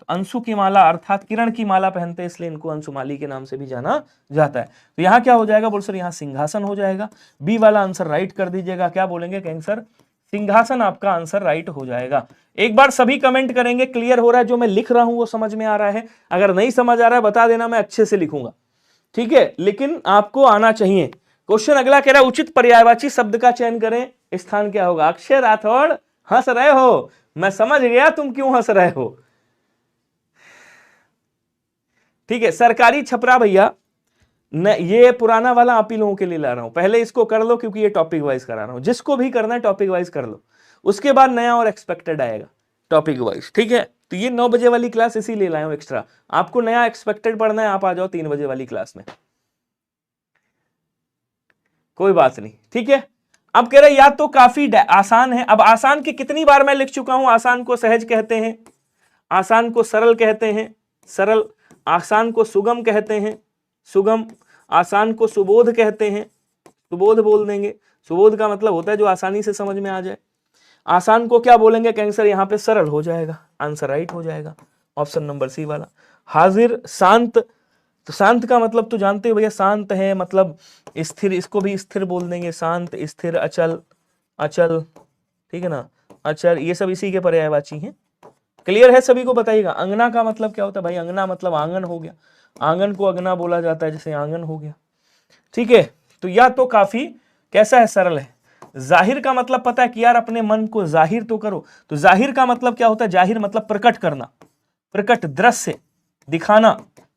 अंशु की माला अर्थात किरण की माला पहनते हैं, इसलिए इनको अंशुमाली के नाम से भी जाना जाता है। तो यहाँ क्या हो जाएगा, बोल सर यहाँ सिंहासन हो जाएगा। बी वाला आंसर राइट कर दीजिएगा, क्या बोलेंगे, कहेंगे सर सिंहासन आपका आंसर राइट हो जाएगा। एक बार सभी कमेंट करेंगे, क्लियर हो रहा है, जो मैं लिख रहा हूं वो समझ में आ रहा है। अगर नहीं समझ आ रहा है बता देना, मैं अच्छे से लिखूंगा, ठीक है, लेकिन आपको आना चाहिए। क्वेश्चन अगला कह रहा है, उचित पर्यायवाची शब्द का चयन करें, स्थान क्या होगा। अक्षय राठौड़ हंस रहे हो, मैं समझ गया तुम क्यों हंस रहे हो, ठीक है। सरकारी छपरा भैया, ये पुराना वाला आप ही लोगों के लिए ला रहा हूं, पहले इसको कर लो क्योंकि ये टॉपिक वाइज करा रहा हूं, जिसको भी करना है टॉपिक वाइज कर लो, उसके बाद नया और एक्सपेक्टेड आएगा टॉपिक वाइज, ठीक है। तो ये 9 बजे वाली क्लास इसीलिए लाया हूं एक्स्ट्रा, आपको नया एक्सपेक्टेड पढ़ना है, आप आ जाओ 3 बजे वाली क्लास में, कोई बात नहीं, ठीक है। अब कह रहे या तो काफी आसान है, अब आसान की कितनी बार मैं लिख चुका हूं, आसान को सहज कहते हैं, आसान को सरल कहते हैं, सरल, आसान को सुगम कहते हैं, सुगम, आसान को सुबोध कहते हैं, सुबोध बोल देंगे, सुबोध का मतलब होता है जो आसानी से समझ में आ जाए। आसान को क्या बोलेंगे, कहेंगे सर यहाँ पे सरल हो जाएगा, आंसर राइट हो जाएगा, ऑप्शन नंबर सी वाला। हाजिर, शांत, तो शांत का मतलब तो जानते हो भैया, शांत है मतलब स्थिर, इसको भी स्थिर बोल देंगे, शांत, स्थिर, अचल, अचल, ठीक है ना, अचल, ये सब इसी के पर्यायवाची हैं। क्लियर है सभी को, बताइएगा। अंगना का मतलब क्या होता है भाई, अंगना मतलब आंगन हो गया, आंगन को अगना बोला जाता है, जैसे आंगन हो गया, ठीक है। तो या तो काफी कैसा है, सरल है। जाहिर का मतलब पता है कि यार अपने मन को जाहिर तो करो, तो जाहिर का मतलब क्या होता है, जाहिर मतलब प्रकट करना, प्रकट, दृश्य, दिखाना,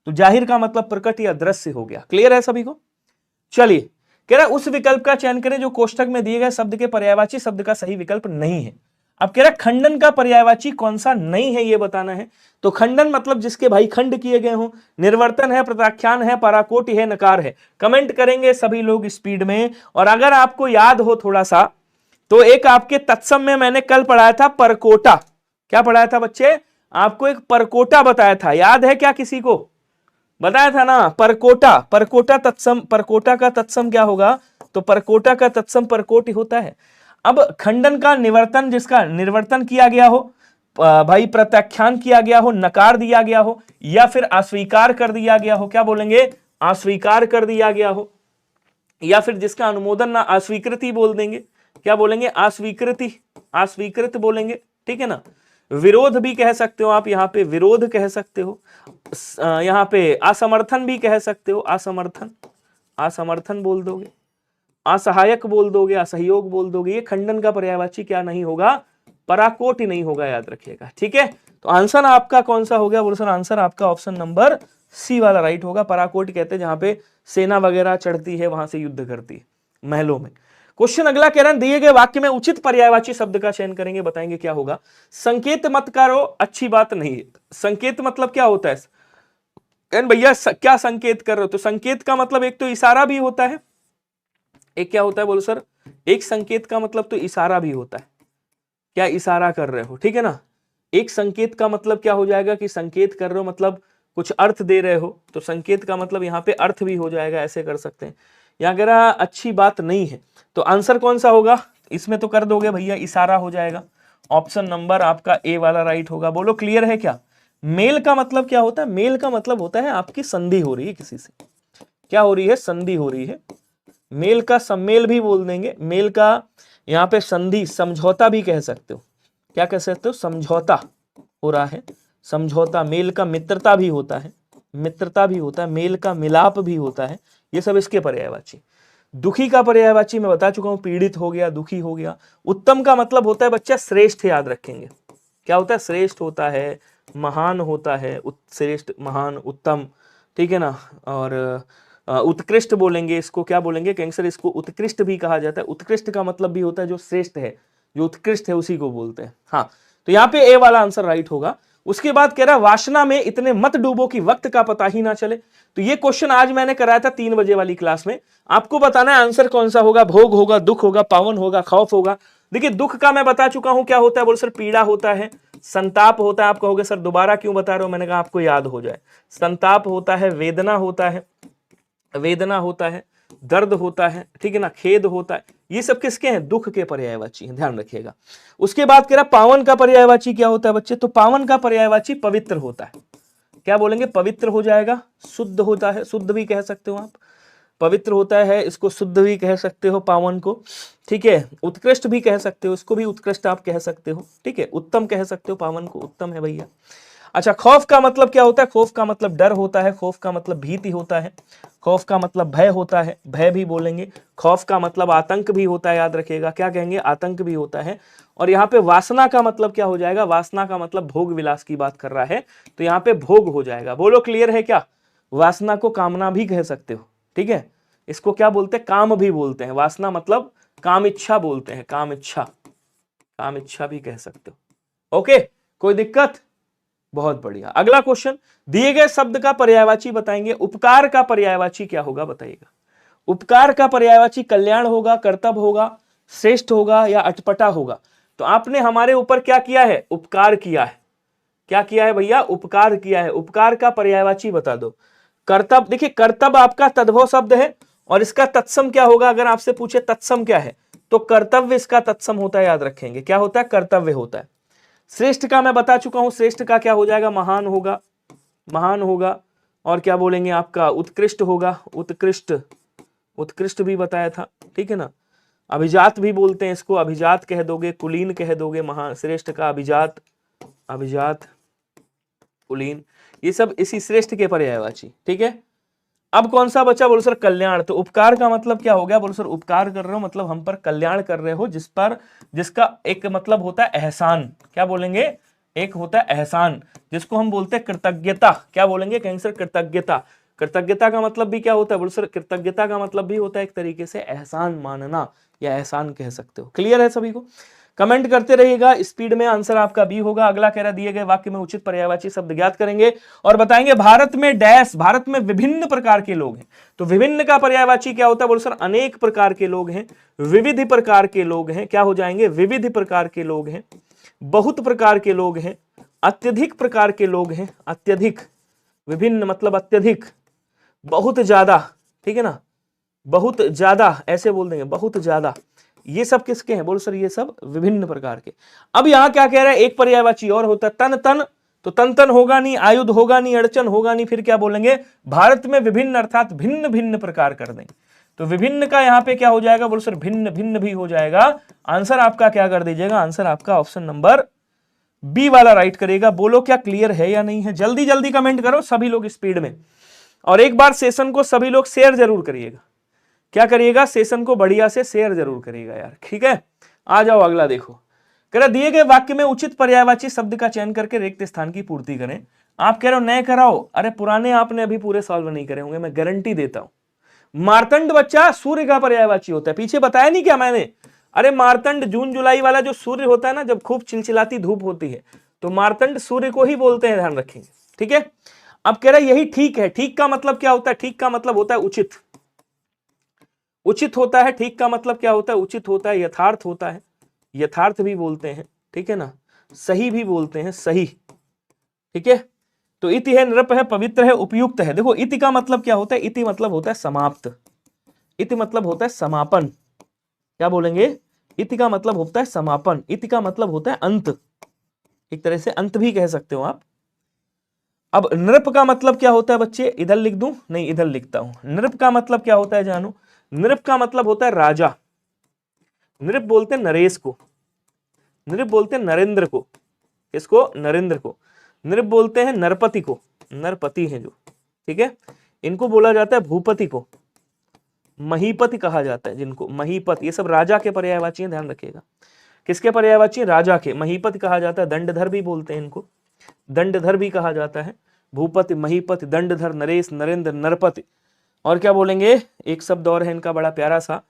तो जाहिर का मतलब प्रकट या दृश्य हो गया। क्लियर है सभी को, चलिए। कह रहा है उस विकल्प का चयन करें जो कोष्ठक में दिए गए शब्द के पर्यायवाची शब्द का सही विकल्प नहीं है। अब कह रहा है खंडन का पर्यायवाची कौन सा नहीं है ये बताना है। तो खंडन मतलब जिसके भाई खंड किए गए हों, निर्वर्तन है, प्रत्याख्यान है, पराकोटि है, नकार है। कमेंट करेंगे सभी लोग स्पीड में। और अगर आपको याद हो थोड़ा सा, तो एक आपके तत्सम में मैंने कल पढ़ाया था परकोटा, क्या पढ़ाया था बच्चे, आपको एक परकोटा बताया था, याद है क्या, किसी को बताया था ना, परकोटा, परकोटा तत्सम, परकोटा का तत्सम क्या होगा, तो परकोटा का तत्सम परकोटि होता है। अब खंडन का निवर्तन, जिसका निर्वर्तन किया गया हो, भाई प्रत्याख्यान किया गया हो, नकार दिया गया हो, या फिर अस्वीकार कर दिया गया हो, क्या बोलेंगे, अस्वीकार कर दिया गया हो, या फिर जिसका अनुमोदन ना, अस्वीकृति बोल देंगे, क्या बोलेंगे, अस्वीकृति, अस्वीकृत बोलेंगे, ठीक है ना। विरोध भी कह सकते हो आप, यहाँ पे विरोध कह सकते हो, यहाँ पे असमर्थन भी कह सकते हो, असमर्थन, असमर्थन बोल दोगे, असहायक बोल दोगे, असहयोग बोल दोगे। ये खंडन का पर्यायवाची क्या नहीं होगा, पराकोटि नहीं होगा, याद रखिएगा, ठीक है। तो आंसर आपका कौन सा हो गया, बोलो सर आंसर आपका ऑप्शन नंबर सी वाला राइट होगा। पराकोटि कहते हैं जहां पे सेना वगैरह चढ़ती है, वहां से युद्ध करती है महलों में। क्वेश्चन अगला कह रहा है दिए गए वाक्य में उचित पर्यायवाची शब्द का चयन करेंगे, बताएंगे क्या होगा। संकेत मत करो, अच्छी बात नहीं है। संकेत मतलब क्या होता है भैया, क्या संकेत कर रहे हो, तो संकेत का मतलब एक तो इशारा भी होता है, एक क्या होता है बोलो सर, एक संकेत का मतलब तो इशारा भी होता है, क्या इशारा कर रहे हो, ठीक है ना। एक संकेत का मतलब क्या हो जाएगा कि संकेत कर रहे हो मतलब कुछ अर्थ दे रहे हो, तो संकेत का मतलब यहाँ पे अर्थ भी हो जाएगा, ऐसे कर सकते हैं। या कह रहा अच्छी बात नहीं है। तो आंसर कौन सा होगा, इसमें तो कर दोगे भैया, इशारा हो जाएगा। ऑप्शन नंबर आपका ए वाला राइट होगा। बोलो क्लियर है क्या? मेल का मतलब क्या होता है? मेल का मतलब होता है आपकी संधि हो रही है किसी से। क्या हो रही है? संधि हो रही है। मेल का सम्मेल भी बोल देंगे, मेल का यहाँ पे संधि, समझौता भी कह सकते हो। क्या कह सकते हो? समझौता हो रहा है, समझौता। मेल का मित्रता भी होता है, मित्रता भी होता है। मेल का मिलाप भी होता है। ये सब इसके पर्यायवाची। दुखी का पर्यायवाची मैं बता चुका हूं, पीड़ित हो गया, दुखी हो गया। उत्तम का मतलब होता है बच्चा श्रेष्ठ, याद रखेंगे। क्या होता है? श्रेष्ठ होता है, महान होता है, श्रेष्ठ, महान, उत्तम, ठीक है ना। और उत्कृष्ट बोलेंगे इसको, क्या बोलेंगे कैंसर, इसको उत्कृष्ट भी कहा जाता है। उत्कृष्ट का मतलब भी होता है जो श्रेष्ठ है, जो उत्कृष्ट है उसी को बोलते हैं। हाँ, तो यहाँ पे ए वाला आंसर राइट होगा। उसके बाद कह रहा वासना में इतने मत डूबो कि वक्त का पता ही ना चले। तो ये क्वेश्चन आज मैंने कराया था 3 बजे वाली क्लास में। आपको बताना है आंसर कौन सा होगा। भोग होगा, दुख होगा, पावन होगा, खौफ होगा। देखिए दुख का मैं बता चुका हूं क्या होता है। बोल सर पीड़ा होता है, संताप होता है। आप कहोगे सर दोबारा क्यों बता रहे हो? मैंने कहा आपको याद हो जाए। संताप होता है, वेदना होता है, वेदना होता है, दर्द होता है, ठीक है ना, खेद होता है। ये सब किसके हैं? दुख के पर्यायवाची हैं, ध्यान रखिएगा। उसके बाद कह रहा पावन का पर्यायवाची क्या होता है बच्चे? तो पावन का पर्यायवाची पवित्र होता है। क्या बोलेंगे? पवित्र हो जाएगा, शुद्ध होता है, शुद्ध भी कह सकते हो आप। पवित्र होता है, इसको शुद्ध भी कह सकते हो पावन को, ठीक है। उत्कृष्ट भी कह सकते हो, इसको भी उत्कृष्ट आप कह सकते हो, ठीक है। उत्तम कह सकते हो, पावन को उत्तम है भैया। अच्छा, खौफ का मतलब क्या होता है? खौफ का मतलब डर होता है, खौफ का मतलब भीति होता है, खौफ का मतलब भय होता है, भय भी बोलेंगे। खौफ का मतलब आतंक भी होता है, याद रखिएगा। क्या कहेंगे? आतंक भी होता है। और यहाँ पे वासना का मतलब क्या हो जाएगा? वासना का मतलब भोग विलास की बात कर रहा है, तो यहाँ पे भोग हो जाएगा। बोलो क्लियर है क्या? वासना को कामना भी कह सकते हो, ठीक है। इसको क्या बोलते हैं? काम भी बोलते हैं। वासना मतलब काम इच्छा बोलते हैं, काम इच्छा, काम इच्छा भी कह सकते हो। ओके, कोई दिक्कत? बहुत बढ़िया। अगला क्वेश्चन, दिए गए शब्द का पर्यायवाची बताएंगे। उपकार का पर्यायवाची क्या होगा बताइएगा। उपकार का पर्यायवाची कल्याण होगा, कर्तव्य होगा, श्रेष्ठ होगा या अटपटा होगा। तो आपने हमारे ऊपर क्या किया है? उपकार किया है। क्या किया है भैया? उपकार किया है। उपकार का पर्यायवाची बता दो। कर्तव्य, देखिए कर्तव्य आपका तद्भव शब्द है और इसका तत्सम क्या होगा? अगर आपसे पूछे तत्सम क्या है, तो कर्तव्य इसका तत्सम होता है, याद रखेंगे। क्या होता है? कर्तव्य होता है। श्रेष्ठ का मैं बता चुका हूं, श्रेष्ठ का क्या हो जाएगा? महान होगा, महान होगा। और क्या बोलेंगे आपका? उत्कृष्ट होगा, उत्कृष्ट, उत्कृष्ट भी बताया था, ठीक है ना। अभिजात भी बोलते हैं इसको, अभिजात कह दोगे, कुलीन कह दोगे। महान, श्रेष्ठ का अभिजात, अभिजात, कुलीन, ये सब इसी श्रेष्ठ के पर्यायवाची, ठीक है। अब कौन सा बचा? बोलो सर कल्याण। तो उपकार का मतलब क्या हो गया? बोलो सर उपकार कर रहे हो मतलब हम पर कल्याण कर रहे हो, जिस पर, जिसका एक मतलब होता है एहसान। क्या बोलेंगे? एक होता है एहसान, जिसको हम बोलते हैं कृतज्ञता। क्या बोलेंगे? कहेंगे सर कृतज्ञता। कृतज्ञता का मतलब भी क्या होता है? बोलो सर कृतज्ञता का मतलब भी होता है एक तरीके से एहसान मानना, या एहसान कह सकते हो। क्लियर है सभी को? कमेंट करते रहिएगा, स्पीड में। आंसर आपका बी होगा। अगला कह रहा दिए गए वाक्य में उचित पर्यायवाची शब्द ज्ञात करेंगे और बताएंगे। भारत में डैश, भारत में विभिन्न प्रकार के लोग हैं। तो विभिन्न का पर्यायवाची क्या होता है? बोलो सर अनेक प्रकार के लोग हैं, विविध प्रकार के लोग हैं। क्या हो जाएंगे? विविध प्रकार के लोग हैं, बहुत प्रकार के लोग हैं, अत्यधिक प्रकार के लोग हैं। अत्यधिक, विभिन्न मतलब अत्यधिक, बहुत ज्यादा, ठीक है ना, बहुत ज्यादा ऐसे बोल देंगे, बहुत ज्यादा। ये सब किसके हैं? बोलो सर ये सब विभिन्न प्रकार के। अब यहां क्या कह रहा है? एक पर्यायवाची और होता है तन तन। तो तन तन होगा नहीं, आयुध होगा नहीं, अड़चन होगा नहीं, फिर क्या बोलेंगे? भारत में विभिन्न अर्थात भिन्न भिन्न प्रकार कर देंगे। तो विभिन्न का यहां पे क्या हो जाएगा? बोलो सर भिन्न भिन्न भी हो जाएगा। आंसर आपका क्या कर दीजिएगा? आंसर आपका ऑप्शन नंबर बी वाला राइट करेगा। बोलो क्या क्लियर है या नहीं है? जल्दी जल्दी कमेंट करो सभी लोग स्पीड में। और एक बार सेशन को सभी लोग शेयर जरूर करिएगा। क्या करिएगा? सेशन को बढ़िया से शेयर जरूर करिएगा यार, ठीक है। आ जाओ अगला देखो। कह रहा दिए गए वाक्य में उचित पर्यायवाची शब्द का चयन करके रिक्त स्थान की पूर्ति करें। आप कह रहे हो नए कराओ। अरे पुराने आपने अभी पूरे सॉल्व नहीं करे होंगे, मैं गारंटी देता हूं। मार्तंड बच्चा सूर्य का पर्यायवाची होता है, पीछे बताया नहीं क्या मैंने? अरे मार्तंड जून जुलाई वाला जो सूर्य होता है ना, जब खूब चिलचिलाती धूप होती है, तो मार्तंड सूर्य को ही बोलते हैं, ध्यान रखेंगे, ठीक है। अब कह रहा यही ठीक है। ठीक का मतलब क्या होता है? ठीक का मतलब होता है उचित, उचित होता है। ठीक का मतलब क्या होता है? उचित होता है, यथार्थ होता है, यथार्थ भी बोलते हैं, ठीक है ना, सही भी बोलते हैं, सही, ठीक है। तो इति है, नृप है, पवित्र है, उपयुक्त है। देखो इति का मतलब क्या होता है? इति मतलब होता है समाप्त। इति मतलब होता है समापन। क्या बोलेंगे? इति का मतलब होता है समापन, इति का मतलब होता है अंत, एक तरह से अंत भी कह सकते हो आप। अब नृप का मतलब क्या होता है बच्चे? इधर लिख दूं? नहीं, इधर लिखता हूं। नृप का मतलब क्या होता है जानो? नृप का मतलब होता है राजा। नृप बोलते हैं नरेश को, नृप बोलते हैं नरेंद्र को। किसको? नरेंद्र को। नृप बोलते हैं नरपति को, नरपति है जो, ठीक है। इनको बोला जाता है भूपति को, महीपति कहा जाता है जिनको, महीपति। ये सब राजा के पर्यायवाची हैं, ध्यान रखिएगा। किसके पर्यायवाची? राजा के। महीपति कहा जाता है, दंडधर भी बोलते हैं इनको, दंडधर भी कहा जाता है। भूपति, महीपति, दंडधर, नरेश, नरेंद्र, नरपति। और क्या बोलेंगे? एक शब्द और है इनका बड़ा प्यारा सा,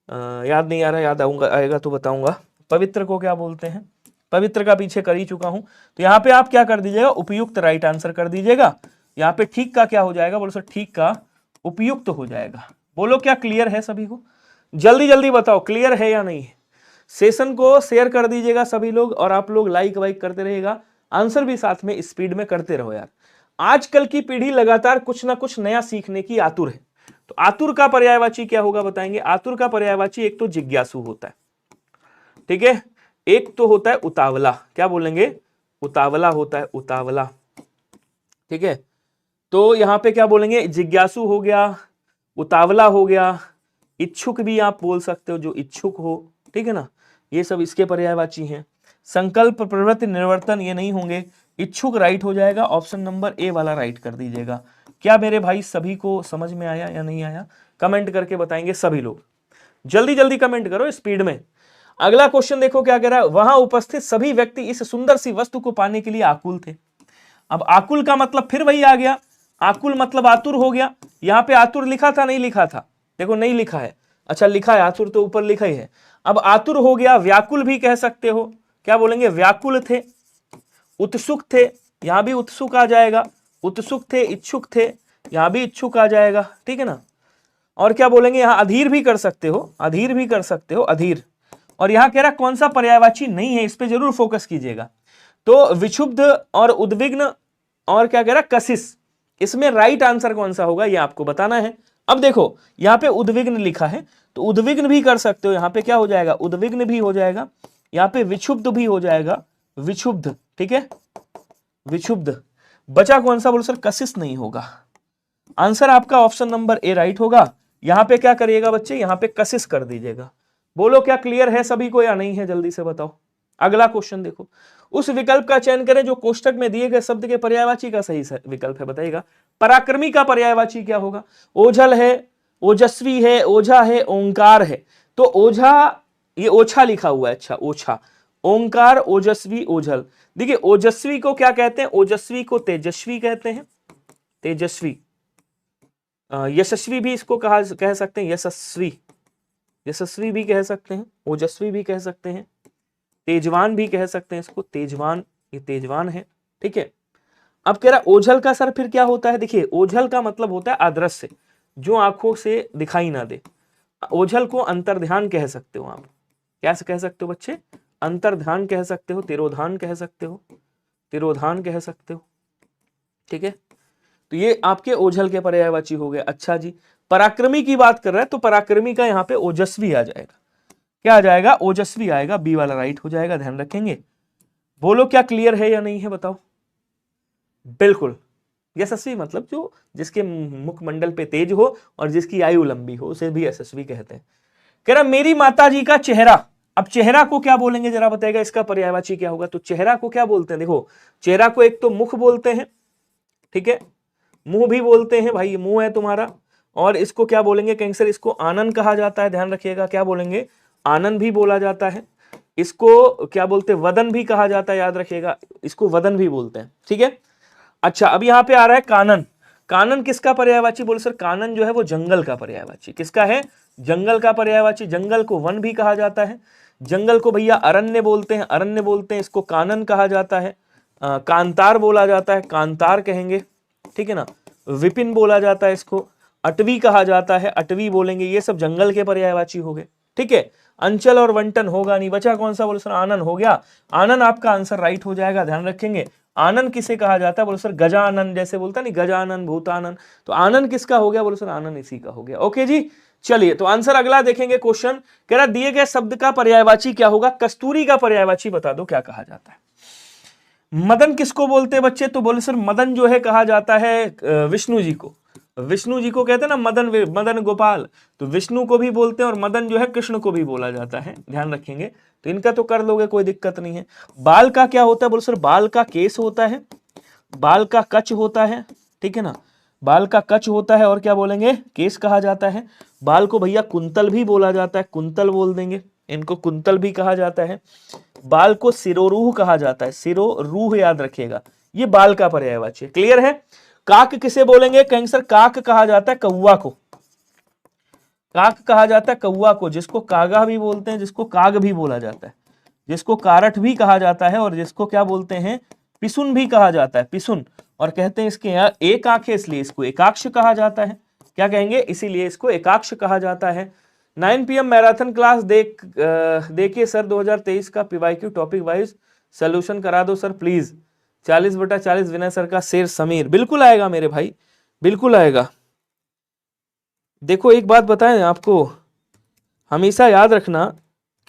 याद नहीं आ रहा, याद आएगा तो बताऊंगा। पवित्र को क्या बोलते हैं? पवित्र का पीछे कर ही चुका हूं, तो यहाँ पे आप क्या कर दीजिएगा? उपयुक्त राइट आंसर कर दीजिएगा। यहाँ पे ठीक का क्या हो जाएगा? बोलो सर, ठीक का उपयुक्त हो जाएगा। बोलो क्या क्लियर है सभी को? जल्दी जल्दी बताओ क्लियर है या नहीं है। सेशन को शेयर कर दीजिएगा सभी लोग, और आप लोग लाइक वाइक करते रहेगा, आंसर भी साथ में स्पीड में करते रहो यार। आजकल की पीढ़ी लगातार कुछ ना कुछ नया सीखने की आतुर है। तो आतुर का पर्यायवाची क्या होगा बताएंगे? आतुर का पर्यायवाची एक तो जिज्ञासु होता है, ठीक है, एक तो होता है उतावला। क्या बोलेंगे? उतावला होता है, उतावला, ठीक है। तो यहां पे क्या बोलेंगे? जिज्ञासु हो गया, उतावला हो गया, इच्छुक भी आप बोल सकते हो, जो इच्छुक हो, ठीक है ना। ये सब इसके पर्यायवाची हैं। संकल्प, प्रवृत्ति, निर्वर्तन ये नहीं होंगे। इच्छुक राइट हो जाएगा, ऑप्शन नंबर ए वाला राइट कर दीजिएगा। क्या मेरे भाई सभी को समझ में आया या नहीं आया? कमेंट करके बताएंगे सभी लोग, जल्दी जल्दी कमेंट करो स्पीड में। अगला क्वेश्चन देखो क्या कह रहा है? वहां उपस्थित सभी व्यक्ति इस सुंदर सी वस्तु को पाने के लिए आकुल थे। अब आकुल का मतलब फिर वही आ गया, आकुल मतलब आतुर हो गया। यहाँ पे आतुर लिखा था नहीं लिखा था? देखो नहीं लिखा है, अच्छा लिखा है, आतुर तो ऊपर लिखा ही है। अब आतुर हो गया, व्याकुल भी कह सकते हो। क्या बोलेंगे? व्याकुल थे, उत्सुक थे, यहां भी उत्सुक आ जाएगा। उत्सुक थे, इच्छुक थे, यहां भी इच्छुक आ जाएगा, ठीक है ना। और क्या बोलेंगे? यहां अधीर भी कर सकते हो, अधीर भी कर सकते हो, अधीर। और यहां कह रहा कौन सा पर्यायवाची नहीं है, इस पे जरूर फोकस कीजिएगा। तो विक्षुब्ध और उद्विग्न, और क्या कह रहा? कशिश। इसमें राइट आंसर कौन सा होगा ये आपको बताना है। अब देखो यहां पे उद्विग्न लिखा है, तो उद्विग्न भी कर सकते हो। यहां पे क्या हो जाएगा? उद्विग्न भी हो जाएगा। यहां पे विक्षुब्ध भी हो जाएगा, विक्षुब्ध, ठीक है, विक्षुब्ध। बचा कौन सा? बोलो सर, कशिश नहीं होगा। आंसर आपका ऑप्शन नंबर ए राइट होगा। यहां पे क्या करिएगा बच्चे? यहां पे कशिश कर दीजिएगा। बोलो क्या क्लियर है सभी को या नहीं है? जल्दी से बताओ। अगला क्वेश्चन देखो, उस विकल्प का चयन करें जो कोष्टक में दिए गए शब्द के पर्यायवाची का सही विकल्प है। बताइएगा पराक्रमी का पर्यायवाची क्या होगा? ओझल है, ओजस्वी है, ओझा है, ओंकार है। तो ओझा, ये ओछा लिखा हुआ है, अच्छा ओछा, ओंकार, ओजस्वी, ओझल। देखिए ओजस्वी को क्या कहते हैं? ओजस्वी को तेजस्वी कहते हैं, तेजस्वी। यशस्वी भी इसको कह सकते हैं, यशस्वी, यशस्वी भी कह सकते हैं, ओजस्वी भी कह सकते हैं, तेजवान भी कह सकते हैं इसको, तेजवान, ये तेजवान है, ठीक है। अब कह रहा ओझल का सर फिर क्या होता है? देखिए ओझल का मतलब होता है अदृश्य, जो आंखों से दिखाई ना दे। ओझल को अंतर्ध्यान कह सकते हो आप। क्या कह सकते हो बच्चे? अंतर्ध्यान कह सकते हो, तिरोधान कह सकते हो, तिरोधान कह सकते हो, ठीक है। तो ये आपके ओझल के पर्यायवाची हो गए। अच्छा जी, पराक्रमी की बात कर रहा है, तो पराक्रमी का यहाँ पे ओजस्वी आ जाएगा। क्या आ जाएगा? ओजस्वी आएगा, बी वाला राइट हो जाएगा, ध्यान रखेंगे। बोलो क्या क्लियर है या नहीं है बताओ। बिल्कुल, यशस्वी मतलब जो जिसके मुखमंडल पे तेज हो और जिसकी आयु लंबी हो, उसे भी यशस्वी कहते हैं। कह रहा मेरी माता जी का चेहरा। अब चेहरा को क्या बोलेंगे जरा बताएगा? इसका पर्यायवाची क्या होगा? तो चेहरा को क्या बोलते हैं? देखो चेहरा को एक तो मुख बोलते हैं, ठीक है, मुंह भी बोलते हैं, भाई मुंह है तुम्हारा। और इसको क्या बोलेंगे? कैंसर, इसको आनंद कहा जाता है, ध्यान रखिएगा। क्या बोलेंगे? आनंद भी बोला जाता है। इसको क्या बोलते हैं? वदन भी कहा जाता है, याद रखिएगा, इसको वदन भी बोलते हैं, ठीक है। अच्छा अब यहां पे आ रहा है कानन। कानन किसका पर्यायवाची? बोले सर कानन जो है वो जंगल का पर्यायवाची। किसका है? जंगल का पर्यायवाची। जंगल को वन भी कहा जाता है, जंगल को भैया अरण्य बोलते हैं, अरण्य बोलते हैं, इसको कानन कहा जाता है। कांतार बोला जाता है, कांतार कहेंगे, ठीक है ना। विपिन बोला जाता है इसको, अटवी कहा जाता है, अटवी बोलेंगे। ये सब जंगल के पर्यायवाची हो गए, ठीक है। अंचल और वंटन होगा नहीं, बचा कौन सा? बोले सर आनन हो गया। आनन आपका आंसर राइट हो जाएगा, ध्यान रखेंगे। आनन किसे कहा जाता है? बोले सर गजानन, जैसे बोलता नहीं गजानन, भूतानन, तो आनन किसका हो गया? बोले सर आनन इसी का हो गया। ओके जी, चलिए तो आंसर अगला देखेंगे। क्वेश्चन कह रहा दिए गए शब्द का पर्यायवाची क्या होगा? कस्तूरी का पर्यायवाची बता दो क्या कहा जाता है। मदन किसको बोलते हैं बच्चे? तो बोले सर मदन जो है कहा जाता है विष्णु जी को। विष्णु जी को कहते हैं ना मदन, मदन गोपाल, तो विष्णु को भी बोलते हैं और मदन जो है कृष्ण को भी बोला जाता है, ध्यान रखेंगे। तो इनका तो कर लोगे, कोई दिक्कत नहीं है। बाल का क्या होता है? बोले सर बाल का केस होता है, बाल का कच होता है, ठीक है ना, बाल का कच होता है और क्या बोलेंगे? केस कहा जाता है। बाल को भैया कुंतल भी बोला जाता है, कुंतल बोल देंगे, इनको कुंतल भी कहा जाता है। बाल को सिरोरूह कहा जाता है, सिरोरूह याद रखिएगा, ये बाल का पर्यायवाची। क्लियर है? काक किसे बोलेंगे? कहेंगे सर काक कहा जाता है कौवा को, काक कहा जाता है कौवा को, जिसको कागा भी बोलते हैं, जिसको काग भी बोला जाता है, जिसको कारठ भी कहा जाता है और जिसको क्या बोलते हैं? पिसुन भी कहा जाता है, पिसुन। और कहते हैं इसके यहाँ एक आंख है इसलिए इसको एकाक्ष कहा जाता है। क्या कहेंगे? इसीलिए इसको एकाक्ष कहा जाता है। 9 PM मैराथन क्लास देखिए सर 2023 का पीवाईक्यू टॉपिक वाइज सोल्यूशन करा दो सर प्लीज। 40/40 विनय सर का शेर समीर, बिल्कुल आएगा मेरे भाई, बिल्कुल आएगा। देखो एक बात बताएं आपको, हमेशा याद रखना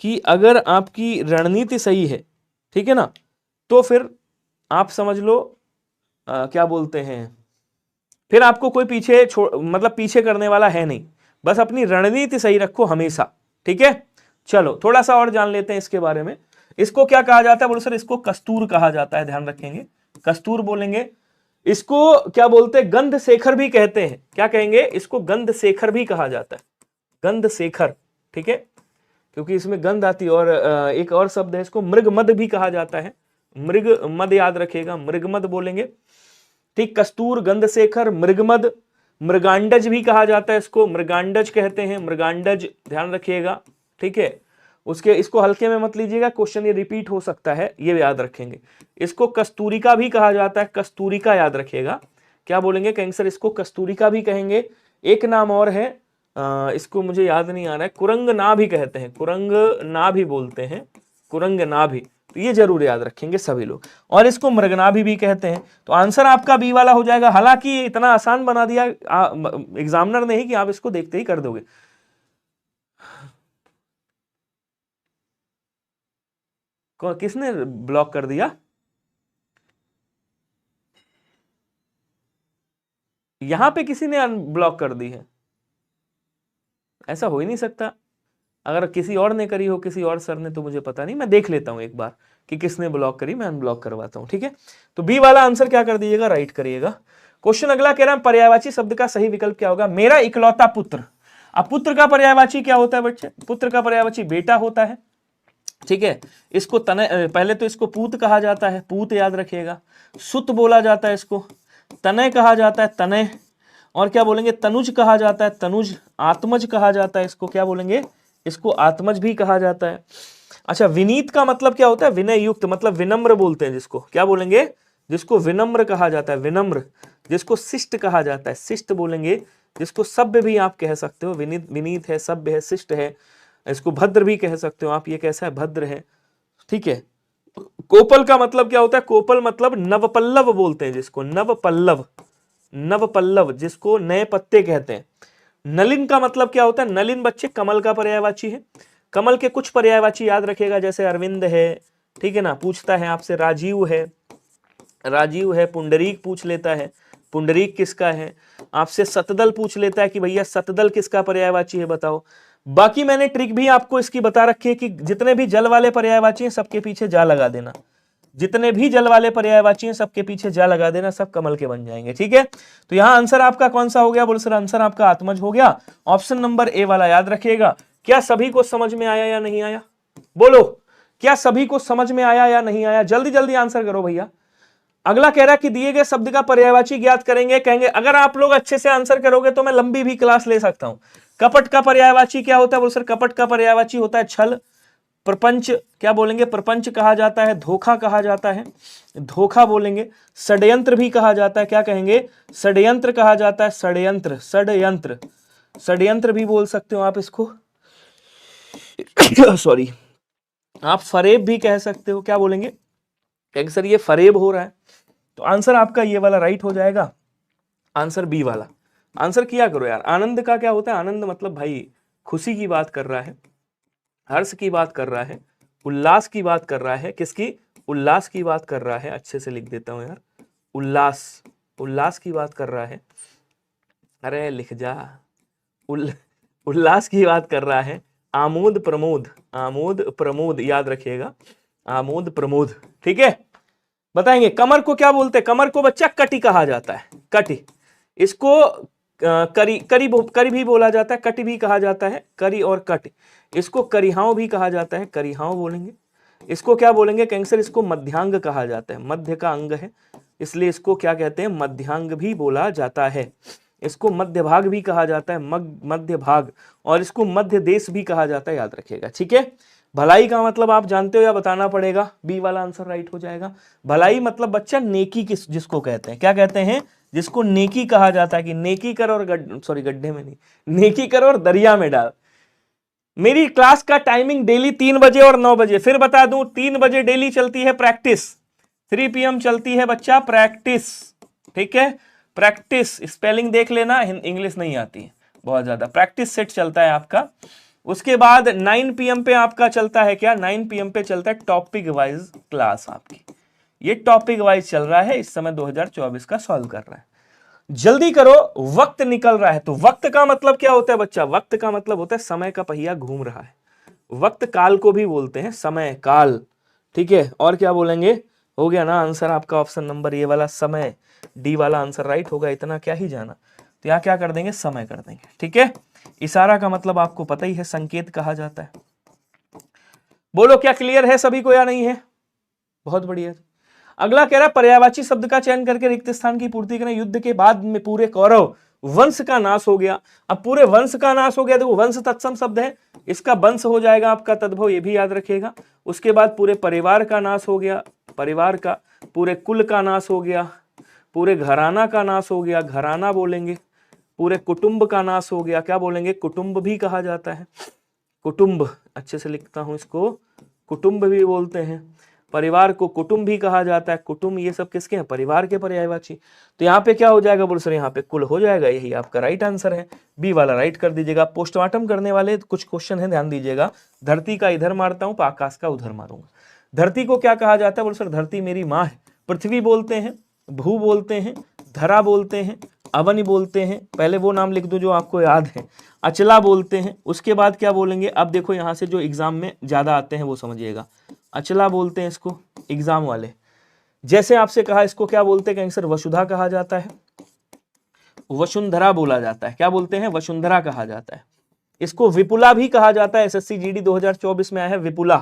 कि अगर आपकी रणनीति सही है, ठीक है ना, तो फिर आप समझ लो क्या बोलते हैं, फिर आपको कोई पीछे मतलब पीछे करने वाला है नहीं। बस अपनी रणनीति सही रखो हमेशा, ठीक है। चलो थोड़ा सा और जान लेते हैं इसके बारे में। इसको क्या कहा जाता है? बोलो सर इसको कस्तूर कहा जाता है, ध्यान रखेंगे, कस्तूर बोलेंगे। इसको क्या बोलते हैं? गंध शेखर भी कहते हैं। क्या कहेंगे? इसको गंध शेखर भी कहा जाता है, गंध शेखर, ठीक है, क्योंकि इसमें गंध आती है। और एक और शब्द है, इसको मृगमद भी कहा जाता है, मृगमद याद रखिएगा, मृगमद बोलेंगे, ठीक। कस्तूर, गंधशेखर, मृगमद, मृगांडज भी कहा जाता है, इसको मृगांडज कहते हैं, मृगांडज, ध्यान रखिएगा, ठीक है। उसके इसको हल्के में मत लीजिएगा, क्वेश्चन ये रिपीट हो सकता है, ये याद रखेंगे। इसको कस्तूरिका भी कहा जाता है, कस्तूरिका याद रखिएगा। क्या बोलेंगे? कहेंगे सर इसको कस्तूरिका भी कहेंगे। एक नाम और है, इसको मुझे याद नहीं आ रहा है, कुरंग ना भी कहते हैं, कुरंग ना भी बोलते हैं, कुरंग ना भी, तो ये जरूर याद रखेंगे सभी लोग। और इसको मृगनाभि भी कहते हैं। तो आंसर आपका बी वाला हो जाएगा। हालांकि इतना आसान बना दिया एग्जामिनर ने ही कि आप इसको देखते ही कर दोगे। किसने ब्लॉक कर दिया? यहां पे किसी ने ब्लॉक कर दी है? ऐसा हो ही नहीं सकता। अगर किसी और ने करी हो, किसी और सर ने, तो मुझे पता नहीं, मैं देख लेता हूं एक बार कि किसने ब्लॉक करी, मैं अनब्लॉक करवाता हूं, ठीक है। तो बी वाला आंसर क्या कर दीजिएगा? राइट करिएगा। क्वेश्चन अगला कह रहा है पर्यायवाची शब्द का सही विकल्प क्या होगा? मेरा इकलौता पुत्र। अब पुत्र का पर्यायवाची क्या होता है बच्चे? पुत्र का पर्यायवाची बेटा होता है, ठीक है। इसको तनय, पहले तो इसको पूत कहा जाता है, पूत याद रखिएगा। सुत बोला जाता है इसको, तनय कहा जाता है, तनय। और क्या बोलेंगे? तनुज कहा जाता है, तनुज। आत्मज कहा जाता है इसको, क्या बोलेंगे? इसको आत्मज भी कहा जाता है। अच्छा, विनीत का मतलब क्या होता है? विनय युक्त, मतलब विनम्र बोलते हैं जिसको, क्या बोलेंगे? जिसको विनम्र कहा जाता है, विनम्र। जिसको शिष्ट कहा जाता है, शिष्ट बोलेंगे। जिसको सभ्य भी आप कह सकते हो, विनीत, विनीत है, सभ्य है, शिष्ट है। इसको भद्र भी कह सकते हो आप, ये कैसा है? भद्र है, ठीक है। कोपल का मतलब क्या होता है? कोपल मतलब नवपल्लव बोलते हैं जिसको, नवपल्लव, नवपल्लव, जिसको नए पत्ते कहते हैं। नलिन का मतलब क्या होता है? नलिन बच्चे कमल का पर्यायवाची है। कमल के कुछ पर्यायवाची याद रखिएगा, जैसे अरविंद है, ठीक है ना, पूछता है आपसे, राजीव है, राजीव है, पुंडरीक पूछ लेता है, पुंडरीक किसका है, आपसे सतदल पूछ लेता है कि भैया सतदल किसका पर्यायवाची है बताओ। बाकी मैंने ट्रिक भी आपको इसकी बता रखी है कि जितने भी जल वाले पर्यायवाची हैं सबके पीछे जा लगा देना, जितने भी जल वाले पर्यायवाची हैं सबके पीछे जा लगा देना, सब कमल के बन जाएंगे, ठीक है। तो यहां आंसर आपका कौन सा हो गया? बोलो सर आंसर आपका आत्मज हो गया। ऑप्शन नंबर ए वाला याद रखिएगा। क्या सभी को समझ में आया या नहीं आया? बोलो, क्या सभी को समझ में आया या नहीं आया? जल्दी जल्दी आंसर करो भैया। अगला कह रहा है कि दिए गए शब्द का पर्यायवाची ज्ञात करेंगे। कहेंगे अगर आप लोग अच्छे से आंसर करोगे तो मैं लंबी भी क्लास ले सकता हूं। कपट का पर्यायवाची क्या होता है? बोलो सर कपट का पर्यायवाची होता है छल। प्रपंच, क्या बोलेंगे? प्रपंच कहा जाता है। धोखा कहा जाता है, धोखा बोलेंगे। षड्यंत्र भी कहा जाता है, क्या कहेंगे? षड्यंत्र कहा जाता है, षड्यंत्र, षड्यंत्र, षड्यंत्र भी बोल सकते हो आप इसको सॉरी। आप फरेब भी कह सकते हो, क्या बोलेंगे? कहेंगे सर ये फरेब हो रहा है। तो आंसर आपका ये वाला राइट हो जाएगा, आंसर बी वाला। आंसर किया करो यार। आनंद का क्या होता है? आनंद मतलब भाई खुशी की बात कर रहा है, हर्ष की बात कर रहा है, उल्लास की बात कर रहा है। किसकी? उल्लास की बात कर रहा है। अच्छे से लिख देता हूं यार, उल्लास, उल्लास की बात कर रहा है। अरे लिख जा, उल्लास की बात कर रहा है। आमोद प्रमोद, आमोद प्रमोद याद रखिएगा, आमोद प्रमोद। ठीक है, बताएंगे कमर को क्या बोलते हैं? कमर को बच्चा कटी कहा जाता है, कटी। इसको करी करी करी भी बोला जाता है, कटी भी कहा जाता है, करी और कट। इसको करिहाव भी कहा जाता है, करिहाव बोलेंगे। इसको क्या बोलेंगे कैंसर? इसको मध्यांग कहा जाता है, मध्य का अंग है इसलिए इसको क्या कहते हैं? मध्यांग भी बोला जाता है। इसको मध्य भाग भी कहा जाता है, मध्य भाग। और इसको मध्य देश भी कहा जाता है, याद रखिएगा। ठीक है, भलाई का मतलब आप जानते हो या बताना पड़ेगा? बी वाला आंसर राइट हो जाएगा। भलाई मतलब बच्चा नेकी किस जिसको कहते हैं, क्या कहते हैं? जिसको नेकी कहा जाता है कि नेकी कर और गड्ढे में नहीं, नेकी कर और दरिया में डाल। मेरी क्लास का टाइमिंग डेली 3 बजे और 9 बजे, फिर बता दूं 3 बजे डेली चलती है प्रैक्टिस, 3 PM चलती है बच्चा प्रैक्टिस। ठीक है, प्रैक्टिस स्पेलिंग देख लेना, इंग्लिश नहीं आती है बहुत ज्यादा। प्रैक्टिस सेट चलता है आपका। उसके बाद 9 PM पे आपका चलता है क्या? 9 PM पे चलता है टॉपिक वाइज क्लास आपकी। ये टॉपिक वाइज चल रहा है, इस समय 2024 का सॉल्व कर रहा है। जल्दी करो, वक्त निकल रहा है। तो वक्त का मतलब क्या होता है बच्चा? वक्त का मतलब होता है समय का पहिया घूम रहा है। वक्त काल को भी बोलते हैं, समय काल। ठीक है, और क्या बोलेंगे? हो गया ना आंसर आपका ऑप्शन नंबर ए वाला, समय। डी वाला आंसर राइट होगा, इतना क्या ही जाना। तो यहां क्या कर देंगे? समय कर देंगे। ठीक है, इशारा का मतलब आपको पता ही है, संकेत कहा जाता है। बोलो क्या क्लियर है सभी को या नहीं है? बहुत बढ़िया। अगला कह रहा है पर्यायवाची शब्द का चयन करके रिक्त स्थान की पूर्ति करें। युद्ध के बाद में पूरे कौरव वंश का नाश हो गया। अब पूरे वंश का नाश हो गया, देखो वंश तत्सम शब्द है, इसका वंश हो जाएगा आपका तद्भव, ये भी याद रखिएगा। उसके बाद पूरे परिवार का नाश हो गया, परिवार का, पूरे कुल का नाश हो गया, पूरे घराना का नाश हो गया, घराना बोलेंगे। पूरे कुटुंब का नाश हो गया, क्या बोलेंगे? कुटुंब भी कहा जाता है, कुटुंब। अच्छे से लिखता हूं इसको, कुटुंब भी बोलते हैं। परिवार को कुटुंब भी कहा जाता है, कुटुंब ये सब किसके हैं? परिवार के पर्यायवाची। तो यहाँ पे क्या हो जाएगा बोल सर? यहाँ पे कुल हो जाएगा, यही आपका राइट आंसर है। बी वाला राइट कर दीजिएगा। पोस्टमार्टम करने वाले कुछ क्वेश्चन है, ध्यान दीजिएगा। धरती का इधर मारता हूँ, आकाश का उधर मारूंगा। धरती को क्या कहा जाता है बोल सर? धरती मेरी माँ है। पृथ्वी बोलते हैं, भू बोलते हैं, धरा बोलते हैं, अवन बोलते हैं। पहले वो नाम लिख दो जो आपको याद है। अचला बोलते हैं। उसके बाद क्या बोलेंगे? अब देखो यहां से जो एग्जाम में ज्यादा आते हैं वो समझिएगा। अचला बोलते हैं इसको एग्जाम वाले। जैसे आपसे कहा इसको क्या बोलते हैं कैंसर? वसुधा कहा जाता है, वसुंधरा बोला जाता है। क्या बोलते हैं? वसुंधरा कहा जाता है। इसको विपुला भी कहा जाता है। SSC GD 2024 में आया है विपुला,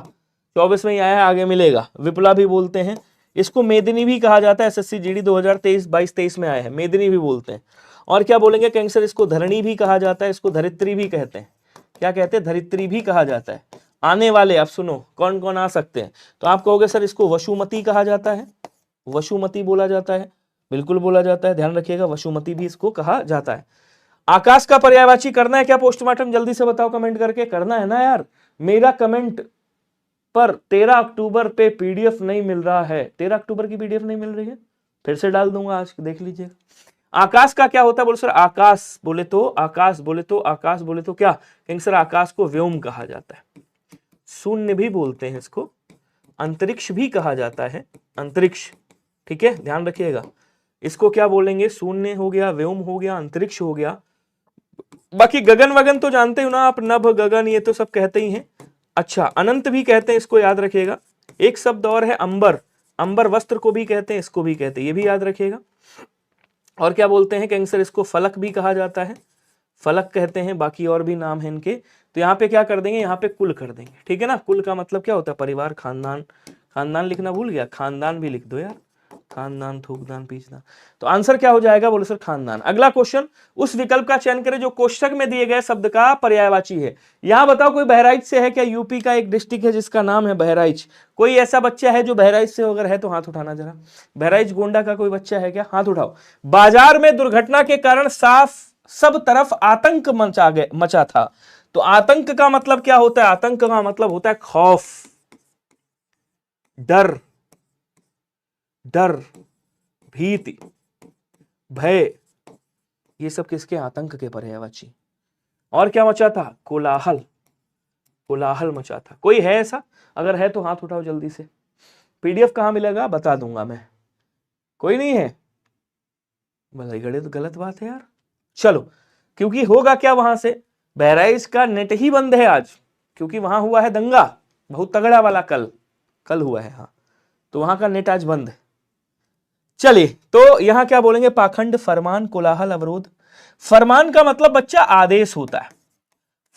24 में ही आया है, आगे मिलेगा। विपुला भी बोलते हैं। इसको मेदिनी भी कहा जाता है। SSC GD 2023-22-23 में आया है, मेदिनी भी बोलते हैं। और क्या बोलेंगे कैंसर? इसको धरणी भी कहा जाता है, इसको धरित्री भी कहते हैं। क्या कहते हैं? धरित्री भी कहा जाता है। आने वाले अब सुनो कौन कौन आ सकते हैं। तो आप कहोगे सर इसको वसुमती कहा जाता है, वसुमती बोला जाता है, बिल्कुल बोला जाता है, ध्यान रखिएगा, वसुमती भी इसको कहा जाता है। आकाश का पर्यायवाची करना है क्या पोस्टमार्टम? जल्दी से बताओ कमेंट करके, करना है ना यार। मेरा कमेंट पर 13 अक्टूबर पे PDF नहीं मिल रहा है, 13 अक्टूबर की PDF नहीं मिल रही है, फिर से डाल दूंगा आज, देख लीजिए। आकाश का क्या होता है बोलो सर? आकाश बोले तो, आकाश बोले तो, आकाश बोले तो क्या कैंसर? आकाश को व्योम कहा जाता है, शून्य भी बोलते हैं इसको, अंतरिक्ष भी कहा जाता है, अंतरिक्ष। ठीक है, ध्यान रखिएगा। इसको क्या बोलेंगे? शून्य हो गया, व्योम हो गया, अंतरिक्ष हो गया। बाकी गगन वगन तो जानते हो ना आप, नभ गगन ये तो सब कहते ही हैं। अच्छा, अनंत भी कहते हैं, इसको याद रखिएगा। एक शब्द और है अंबर, अंबर वस्त्र को भी कहते हैं, इसको भी कहते हैं, ये भी याद रखिएगा। और क्या बोलते हैं कैंसर? इसको फलक भी कहा जाता है, फलक कहते हैं। बाकी और भी नाम है इनके। तो यहाँ पे क्या कर देंगे? यहाँ पे कुल कर देंगे। ठीक है ना, कुल का मतलब क्या होता है? परिवार, खानदान। खानदान लिखना भूल गया, खानदान भी लिख दो यार, खानदान, थूकदान, पीछदान। तो आंसर क्या हो जाएगा बोलो सर? खानदान। अगला क्वेश्चन, उस विकल्प का चयन करें जो कोष्ठक में दिए गए शब्द का पर्यायवाची है। यहां बताओ कोई बहराइच से है क्या? यूपी का एक डिस्ट्रिक्ट है जिसका नाम है बहराइच। कोई ऐसा बच्चा है जो बहराइच से अगर है तो हाथ उठाना जरा। बहराइच गोंडा का कोई बच्चा है क्या? हाथ उठाओ। बाजार में दुर्घटना के कारण साफ सब तरफ आतंक मचा था। तो आतंक का मतलब क्या होता है? आतंक का मतलब होता है खौफ, डर, डर, भीति, भय, ये सब किसके? आतंक के पर्यायवाची। और क्या मचा था? कोलाहल, कोलाहल मचा था। कोई है ऐसा? अगर है तो हाथ उठाओ जल्दी से। पीडीएफ कहाँ मिलेगा बता दूंगा मैं। कोई नहीं है? भले गलत गलत बात है यार। चलो, क्योंकि होगा क्या वहां से, बहराइच का नेट ही बंद है आज, क्योंकि वहां हुआ है दंगा बहुत तगड़ा वाला, कल हुआ है। हाँ, तो वहां का नेट आज बंद है। चलिए, तो यहां क्या बोलेंगे? पाखंड, फरमान, कोलाहल, अवरोध। फरमान का मतलब बच्चा आदेश होता है।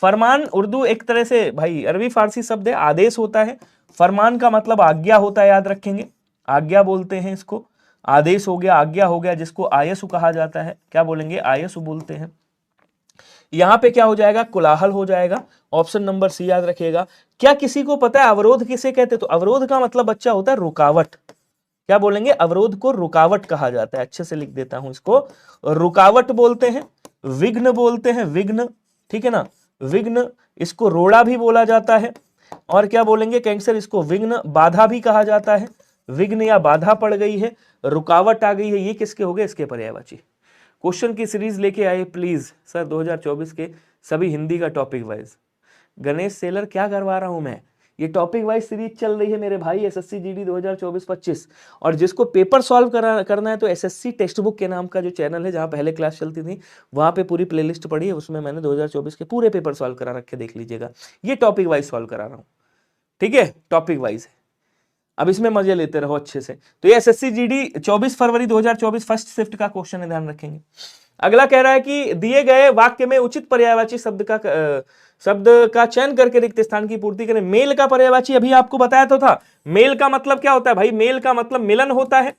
फरमान उर्दू एक तरह से भाई अरबी फारसी शब्द है, आदेश होता है। फरमान का मतलब आज्ञा होता है, याद रखेंगे, आज्ञा बोलते हैं इसको। आदेश हो गया, आज्ञा हो गया, जिसको आयसु कहा जाता है। क्या बोलेंगे? आयसु बोलते हैं। यहां पे क्या हो जाएगा? कोलाहल हो जाएगा। ऑप्शन नंबर सी याद रखिएगा। क्या किसी को पता है अवरोध किसे कहते? तो अवरोध का मतलब बच्चा होता है रुकावट। क्या बोलेंगे? अवरोध को रुकावट कहा जाता है। अच्छे से लिख देता हूं इसको, रुकावट बोलते हैं, विघ्न बोलते हैं, विघ्न, ठीक है ना, विघ्न। इसको रोड़ा भी बोला जाता है। और क्या बोलेंगे कैंसर? इसको विघ्न, बाधा भी कहा जाता है। विघ्न या बाधा पड़ गई है, रुकावट आ गई है, ये किसके हो गए? इसके पर्यायवाची। क्वेश्चन की सीरीज लेके आए प्लीज सर 2024 के सभी हिंदी का टॉपिक वाइज। गणेश सेलर क्या करवा रहा हूं मैं? ये टॉपिक वाइज सीरीज चल रही है मेरे भाई, एसएससी जीडी 2024-25। और जिसको पेपर सॉल्व करना है तो एसएससी टेक्स्ट बुक के नाम का जो चैनल है, जहां पहले क्लास चलती थी, वहां पे पूरी प्लेलिस्ट पड़ी है, उसमें मैंने 2024 के पूरे पेपर सॉल्व करा रखे, देख लीजिएगा। ये टॉपिक वाइज सॉल्व करा रहा हूं, ठीक है, टॉपिक वाइज है। अब इसमें मजे लेते रहो अच्छे से। तो ये एसएससी जीडी 24 फरवरी 2024 फर्स्ट शिफ्ट का क्वेश्चन है, ध्यान रखेंगे। अगला कह रहा है कि दिए गए वाक्य में उचित पर्यायवाची शब्द का चयन करके रिक्त स्थान की पूर्ति करें। मेल का पर्यायवाची अभी आपको बताया तो था। मेल का मतलब क्या होता है भाई? मेल का मतलब मिलन होता है।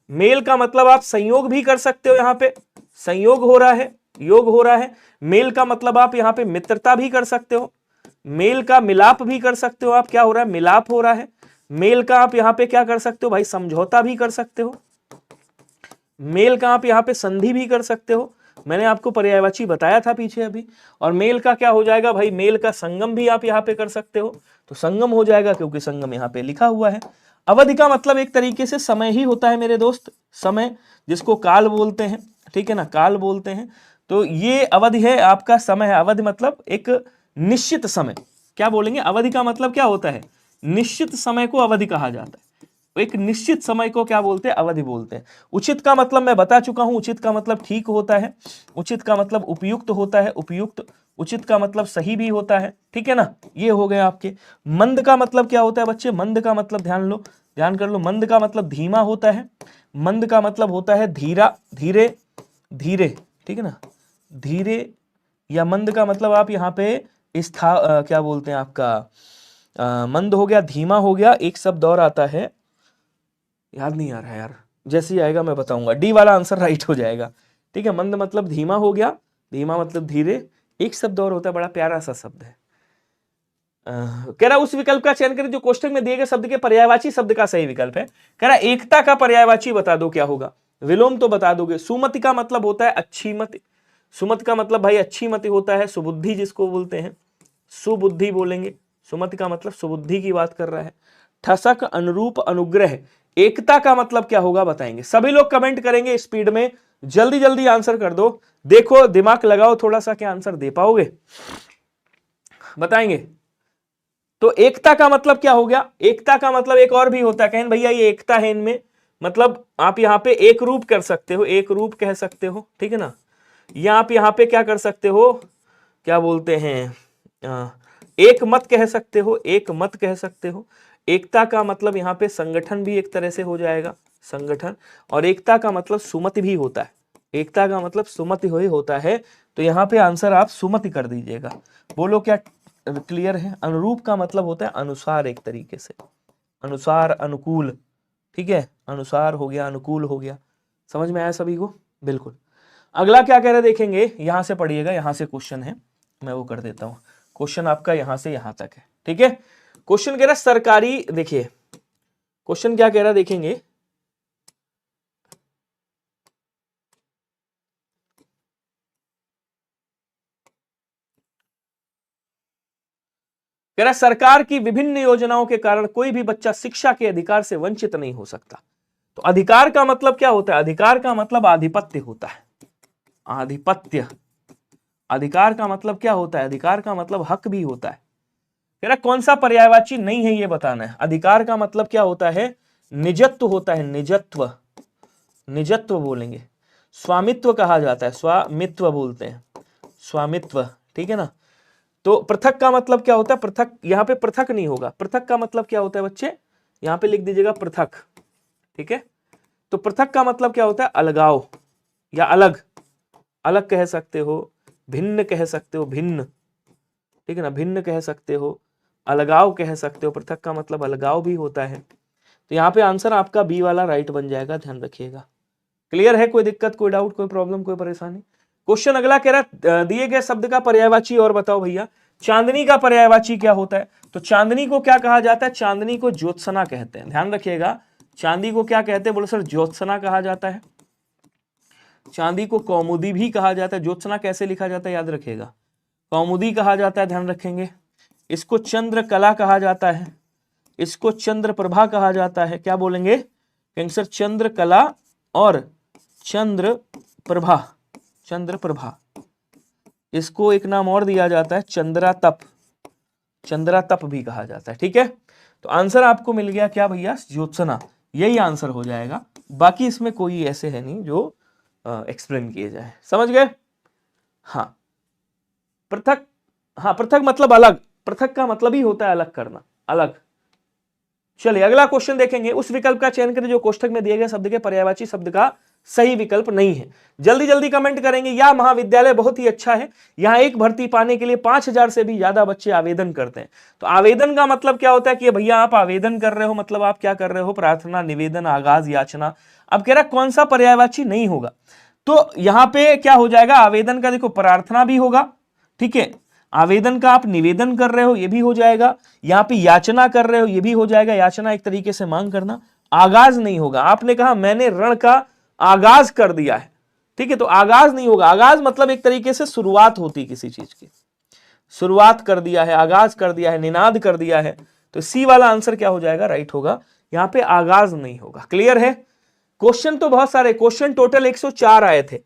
मेल का मतलब आप संयोग भी कर सकते हो, यहां पे संयोग हो रहा है, योग हो रहा है। मेल का मतलब आप यहां पे मित्रता भी कर सकते हो। मेल का मिलाप भी कर सकते हो आप, क्या हो रहा है? मिलाप हो रहा है। मेल का आप यहां पे क्या कर सकते हो भाई? समझौता भी कर सकते हो। मेल का आप यहां पे संधि भी कर सकते हो, मैंने आपको पर्यायवाची बताया था पीछे अभी। और मेल का क्या हो जाएगा भाई? मेल का संगम भी आप यहां पे कर सकते हो, तो संगम हो जाएगा क्योंकि संगम यहां पे लिखा हुआ है। अवधि का मतलब एक तरीके से समय ही होता है मेरे दोस्त, समय, जिसको काल बोलते हैं, ठीक है ना, काल बोलते हैं। तो ये अवधि है, आपका समय है। अवधि मतलब एक निश्चित समय। क्या बोलेंगे? अवधि का मतलब क्या होता है? निश्चित समय को अवधि कहा जाता है। एक निश्चित समय को क्या बोलते हैं? अवधि बोलते हैं। उचित का मतलब मैं बता चुका हूं, उचित का मतलब ठीक होता है, उचित का मतलब उपयुक्त होता है, उपयुक्त। उचित का मतलब सही भी होता है, ठीक है ना। ये हो गए आपके। मंद का मतलब क्या होता है बच्चे? मंद का मतलब ध्यान कर लो, मंद का मतलब धीमा होता है। मंद का मतलब होता है धीरा, धीरे, धीरे, ठीक है ना, धीरे। या मंद का मतलब आप यहाँ पे क्या बोलते हैं आपका मंद हो गया, धीमा हो गया। एक शब्द और आता है, याद नहीं आ रहा है यार, जैसे ही आएगा मैं बताऊंगा। डी वाला आंसर राइट हो जाएगा, ठीक है। मंद मतलब धीमा हो गया, धीमा मतलब धीरे। एक शब्द और होता है, बड़ा प्यारा सा शब्द है। कह रहा उस विकल्प का चयन करें जो कोष्टक में दिए गए शब्द के पर्यायवाची शब्द का सही विकल्प है। कह रहा एकता का पर्यायवाची बता दो, क्या होगा? विलोम तो बता दोगे। सुमति का मतलब होता है अच्छी मति। सुमति का मतलब भाई अच्छी मति होता है, सुबुद्धि जिसको बोलते हैं, सुबुद्धि बोलेंगे। सुमति का मतलब सुबुद्धि की बात कर रहा है। ठसक, अनुरूप, अनुग्रह। एकता का मतलब क्या होगा बताएंगे। सभी लोग कमेंट करेंगे स्पीड में, जल्दी जल्दी आंसर कर दो। देखो दिमाग लगाओ थोड़ा सा, क्या आंसर दे पाओगे? बताएंगे। तो एकता का मतलब क्या हो गया? एकता का मतलब एक और भी होता है, कहें भैया ये एकता है इनमें, मतलब आप यहां पे एक रूप कर सकते हो, एक रूप कह सकते हो, ठीक है ना। या आप यहां पे क्या कर सकते हो, क्या बोलते हैं, एक मत कह सकते हो, एक मत कह सकते हो। एकता का मतलब यहाँ पे संगठन भी एक तरह से हो जाएगा, संगठन। और एकता का मतलब सुमति भी होता है, एकता का मतलब सुमति ही होता है। तो यहाँ पे आंसर आप सुमति कर दीजिएगा। बोलो क्या क्लियर है? अनुरूप का मतलब होता है अनुसार, एक तरीके से अनुसार, अनुकूल, ठीक है। अनुसार हो गया, अनुकूल हो गया। समझ में आया सभी को? बिल्कुल। अगला क्या कह रहे देखेंगे, यहां से पढ़िएगा, यहां से क्वेश्चन है, मैं वो कर देता हूं। क्वेश्चन आपका यहां से यहां तक है, ठीक है। क्वेश्चन कह रहा सरकारी, देखिए क्वेश्चन क्या कह रहा देखेंगे। कह रहा सरकार की विभिन्न योजनाओं के कारण कोई भी बच्चा शिक्षा के अधिकार से वंचित नहीं हो सकता। तो अधिकार का मतलब क्या होता है? अधिकार का मतलब आधिपत्य होता है। आधिपत्य। अधिकार का मतलब क्या होता है? अधिकार का मतलब हक भी होता है। तेरा कौन सा पर्यायवाची नहीं है ये बताना है। अधिकार का मतलब क्या होता है? निजत्व होता है, निजत्व, निजत्व बोलेंगे। स्वामित्व कहा जाता है, स्वामित्व बोलते हैं, स्वामित्व, ठीक है ना। तो पृथक का मतलब क्या होता है? पृथक, यहाँ पे पृथक नहीं होगा। पृथक का मतलब क्या होता है बच्चे? यहाँ पे लिख दीजिएगा पृथक, ठीक है। तो पृथक का मतलब क्या होता है? अलगाव या अलग, अलग कह सकते हो, भिन्न कह सकते हो, भिन्न, ठीक है ना, भिन्न कह सकते हो, अलगाव कह सकते हो। पृथक का मतलब अलगाव भी होता है। तो यहाँ पे आंसर आपका बी वाला राइट बन जाएगा, ध्यान रखिएगा। क्लियर है? कोई दिक्कत, कोई डाउट, कोई प्रॉब्लम, कोई परेशानी? क्वेश्चन अगला कह रहा दिए गए शब्द का पर्यायवाची और बताओ भैया। चांदनी का पर्यायवाची क्या होता है? तो चांदनी को क्या कहा जाता है? चांदनी को ज्योत्सना कहते हैं। ध्यान रखिएगा, चांदी को क्या कहते हैं? बोलो सर, ज्योत्सना कहा जाता है। चांदी को कौमुदी भी कहा जाता है। ज्योत्सना कैसे लिखा जाता है याद रखिएगा, कौमुदी कहा जाता है, ध्यान रखेंगे। इसको चंद्रकला कहा जाता है, इसको चंद्र प्रभा कहा जाता है। क्या बोलेंगे? कहेंगे सर चंद्रकला और चंद्र प्रभा, चंद्र प्रभा। इसको एक नाम और दिया जाता है चंद्रातप, चंद्रातप भी कहा जाता है, ठीक है। तो आंसर आपको मिल गया क्या भैया? ज्योत्सना, यही आंसर हो जाएगा। बाकी इसमें कोई ऐसे है नहीं जो एक्सप्लेन किए जाए, समझ गए? हाँ, पृथक, हाँ पृथक मतलब अलग, पृथक का मतलब ही होता है अलग करना, अलग। चलिए अगला क्वेश्चन देखेंगे। उस विकल्प का चयन करें जो कोष्ठक में दिए गए शब्द के पर्यायवाची शब्द का सही विकल्प नहीं है। जल्दी जल्दी कमेंट करेंगे। यह महाविद्यालय बहुत ही अच्छा है, यहाँ एक भर्ती पाने के लिए 5000 से भी ज्यादा बच्चे आवेदन करते हैं। तो आवेदन का मतलब क्या होता है कि भैया आप आवेदन कर रहे हो, मतलब आप क्या कर रहे हो? प्रार्थना, निवेदन, आगाज, याचना। अब कह रहा कौन सा पर्यायवाची नहीं होगा? तो यहाँ पे क्या हो जाएगा? आवेदन का देखो प्रार्थना भी होगा, ठीक है, आवेदन का आप निवेदन कर रहे हो ये भी हो जाएगा, यहाँ पे याचना कर रहे हो ये भी हो जाएगा, याचना एक तरीके से मांग करना। आगाज नहीं होगा। आपने कहा मैंने रण का आगाज कर दिया है, ठीक है, तो आगाज नहीं होगा। आगाज मतलब एक तरीके से शुरुआत होती किसी चीज की, शुरुआत कर दिया है, आगाज कर दिया है, निनाद कर दिया है। तो सी वाला आंसर क्या हो जाएगा? राइट होगा। यहाँ पे आगाज नहीं होगा। क्लियर है? क्वेश्चन तो बहुत सारे, क्वेश्चन टोटल 104 आए थे,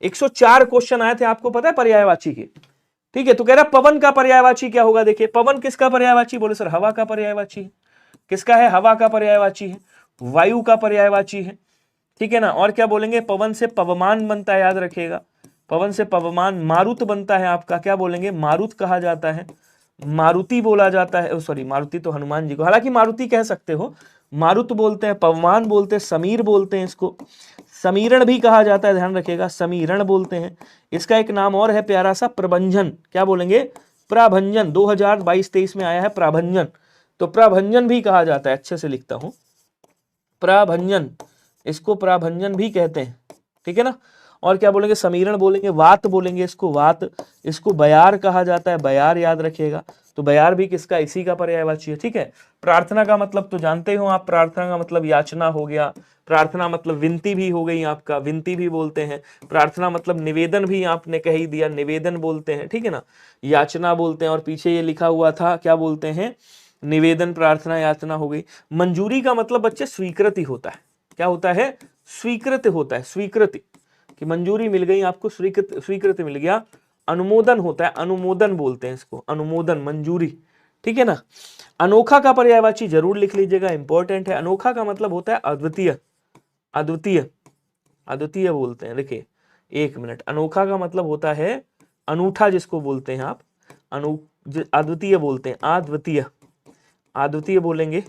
104 क्वेश्चन आए थे, आपको पता है पर्यायवाची के, ठीक है। तो कह रहा पवन का पर्यायवाची क्या होगा? देखिए पवन किसका पर्यायवाची? बोले सर हवा का पर्यायवाची है। किसका है? हवा का पर्यायवाची है। वायु का पर्यायवाची है, ठीक है ना। और क्या बोलेंगे? पवन से पवमान बनता है, याद रखिएगा, पवन से पवमान। मारुत बनता है आपका, क्या बोलेंगे? मारुत कहा जाता है, मारुति बोला जाता है। सॉरी, मारुति तो हनुमान जी को, हालांकि मारुति कह सकते हो, मारुत बोलते हैं, पवमान बोलते हैं, समीर बोलते हैं, इसको समीरण भी कहा जाता है, ध्यान रखिएगा, समीरण बोलते हैं। इसका एक नाम और है प्यारा सा, प्रभंजन। क्या बोलेंगे? प्रभंजन। 2022-23 में आया है प्रभंजन, तो प्रभंजन भी कहा जाता है। अच्छे से लिखता हूं, प्रभंजन, इसको प्रभंजन भी कहते हैं, ठीक है ना। और क्या बोलेंगे? समीरण बोलेंगे, वात बोलेंगे इसको, वात। इसको बयार कहा जाता है, बयार, याद रखिएगा। तो बयार भी किसका? इसी का पर्यायवाची है, ठीक है। प्रार्थना का मतलब तो जानते हो आप, प्रार्थना का मतलब याचना हो गया, प्रार्थना मतलब विनती भी हो गई आपका, विनती भी बोलते हैं। प्रार्थना मतलब निवेदन भी आपने कह ही दिया, निवेदन बोलते हैं, ठीक है ना। याचना बोलते हैं, और पीछे ये लिखा हुआ था, क्या बोलते हैं? निवेदन, प्रार्थना, याचना हो गई। मंजूरी का मतलब बच्चे स्वीकृति होता है। क्या होता है? स्वीकृति होता है, स्वीकृति, कि मंजूरी मिल गई आपको, स्वीकृति मिल गया। अनुमोदन होता है, अनुमोदन बोलते हैं इसको, अनुमोदन, मंजूरी, ठीक है ना। अनोखा का पर्यायवाची जरूर लिख लीजिएगा, इंपॉर्टेंट है। अनोखा का मतलब होता है अद्वितीय, अद्वितीय, अद्वितीय बोलते हैं। देखिए एक मिनट, अनोखा का मतलब होता है अनूठा, जिसको बोलते हैं आप अद्वितीय बोलते हैं, अद्वितीय, अद्वितीय बोलेंगे।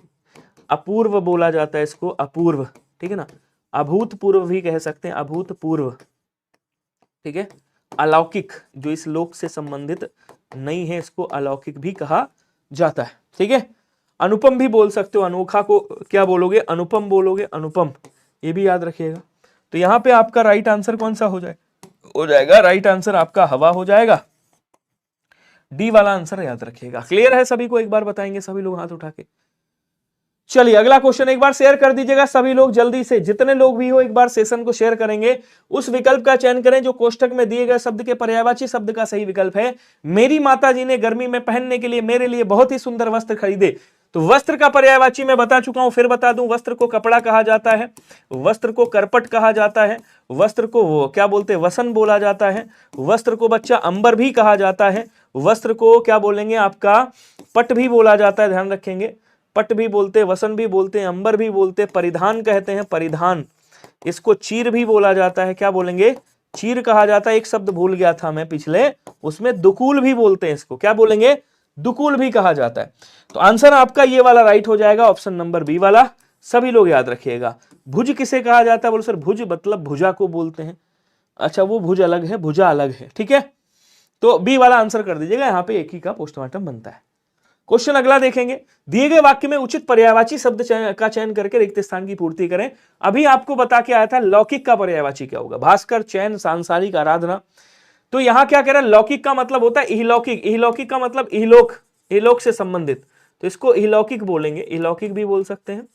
अपूर्व बोला जाता है इसको, अपूर्व, ठीक है ना। अभूतपूर्व भी कह सकते हैं, अभूतपूर्व, ठीक है। अलौकिक, जो इस लोक से संबंधित नहीं है, इसको अलौकिक भी कहा जाता है, ठीक है। अनुपम भी बोल सकते हो, अनोखा को क्या बोलोगे? अनुपम बोलोगे, अनुपम, ये भी याद रखिएगा। तो यहाँ पे आपका राइट आंसर कौन सा हो जाएगा? राइट आंसर आपका हवा हो जाएगा, डी वाला आंसर याद रखिएगा। क्लियर है सभी को? एक बार बताएंगे सभी लोग हाथ उठा के। चलिए अगला क्वेश्चन एक बार शेयर कर दीजिएगा सभी लोग, जल्दी से, जितने लोग भी हो एक बार सेशन को शेयर करेंगे। उस विकल्प का चयन करें जो कोष्ठक में दिए गए शब्द के पर्यायवाची शब्द का सही विकल्प है। मेरी माताजी ने गर्मी में पहनने के लिए मेरे लिए बहुत ही सुंदर वस्त्र खरीदे। तो वस्त्र का पर्यायवाची मैं बता चुका हूं, फिर बता दूं, वस्त्र को कपड़ा कहा जाता है, वस्त्र को करपट कहा जाता है, वस्त्र को वो क्या बोलते हैं वसन बोला जाता है, वस्त्र को बच्चा अंबर भी कहा जाता है, वस्त्र को क्या बोलेंगे आपका पट भी बोला जाता है, ध्यान रखेंगे, पट भी बोलते, वसन भी बोलते हैं, अंबर भी बोलते, परिधान कहते हैं, परिधान, इसको चीर भी बोला जाता है, क्या बोलेंगे चीर कहा जाता है। एक शब्द भूल गया था मैं पिछले, उसमें दुकूल भी बोलते हैं, इसको क्या बोलेंगे दुकूल भी कहा जाता है। तो आंसर आपका ये वाला राइट हो जाएगा, ऑप्शन नंबर बी वाला, सभी लोग याद रखिएगा। भुज किसे कहा जाता है, बोलो सर भुज मतलब भुजा को बोलते हैं, अच्छा वो भुज अलग है, भुजा अलग है, ठीक है, तो बी वाला आंसर कर दीजिएगा, यहां पे एक ही का पोस्टमार्टम बनता है। क्वेश्चन अगला देखेंगे, दिए गए वाक्य में उचित पर्यायवाची शब्द का चयन करके रिक्त स्थान की पूर्ति करें। अभी आपको बता के आया था लौकिक का पर्यायवाची क्या होगा, भास्कर, चयन, सांसारिक, आराधना। तो यहां क्या कह रहा है, लौकिक का मतलब होता है इहलौकिक, इहलौकिक का मतलब इहलोक, इहलोक से संबंधित, तो इसको इहलौकिक बोलेंगे, इहलौकिक भी बोल सकते हैं,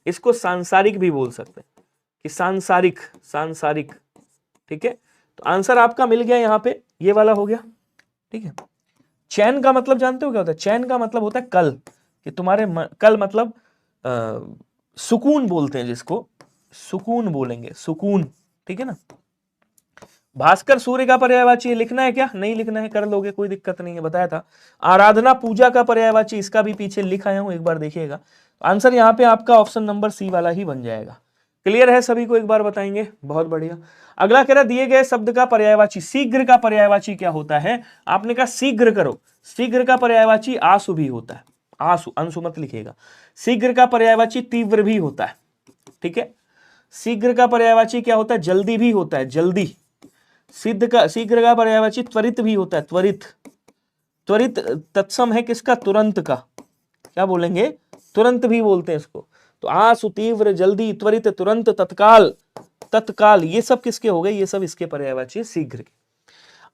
इसको सांसारिक भी बोल सकते हैं कि सांसारिक, सांसारिक, ठीक है। तो आंसर आपका मिल गया यहां पे, ये वाला हो गया, ठीक है। चैन का मतलब जानते हो क्या होता है, चैन का मतलब होता है कल, कि तुम्हारे कल मतलब सुकून बोलते हैं, जिसको सुकून बोलेंगे, सुकून, ठीक है ना। भास्कर सूर्य का पर्यायवाची है, लिखना है क्या, नहीं लिखना है कर लोगे, कोई दिक्कत नहीं है, बताया था। आराधना पूजा का पर्यायवाची, इसका भी पीछे लिखा आया हूं, एक बार देखिएगा। आंसर यहाँ पे आपका ऑप्शन नंबर सी वाला ही बन जाएगा। क्लियर है सभी को, एक बार बताएंगे, बहुत बढ़िया। अगला कह रहा दिए गए शब्द का पर्यायवाची, शीघ्र का पर्यायवाची क्या होता है, आपने कहा शीघ्र करो, शीघ्र का पर्यायवाची आसु भी होता है, आसु, अंशु मत लिखिएगा। शीघ्र का पर्यायवाची तीव्र भी होता है, ठीक है। शीघ्र का पर्यायवाची क्या होता है, जल्दी भी होता है, जल्दी। शीघ्र का पर्यायवाची त्वरित भी होता है, त्वरित। त्वरित तत्सम है किसका, तुरंत का, क्या बोलेंगे तुरंत भी बोलते हैं इसको। तो आसु, तीव्र, जल्दी, त्वरित, तुरंत, तत्काल, तत्काल, ये सब किसके हो गए, ये सब इसके पर्यायवाची है शीघ्र के।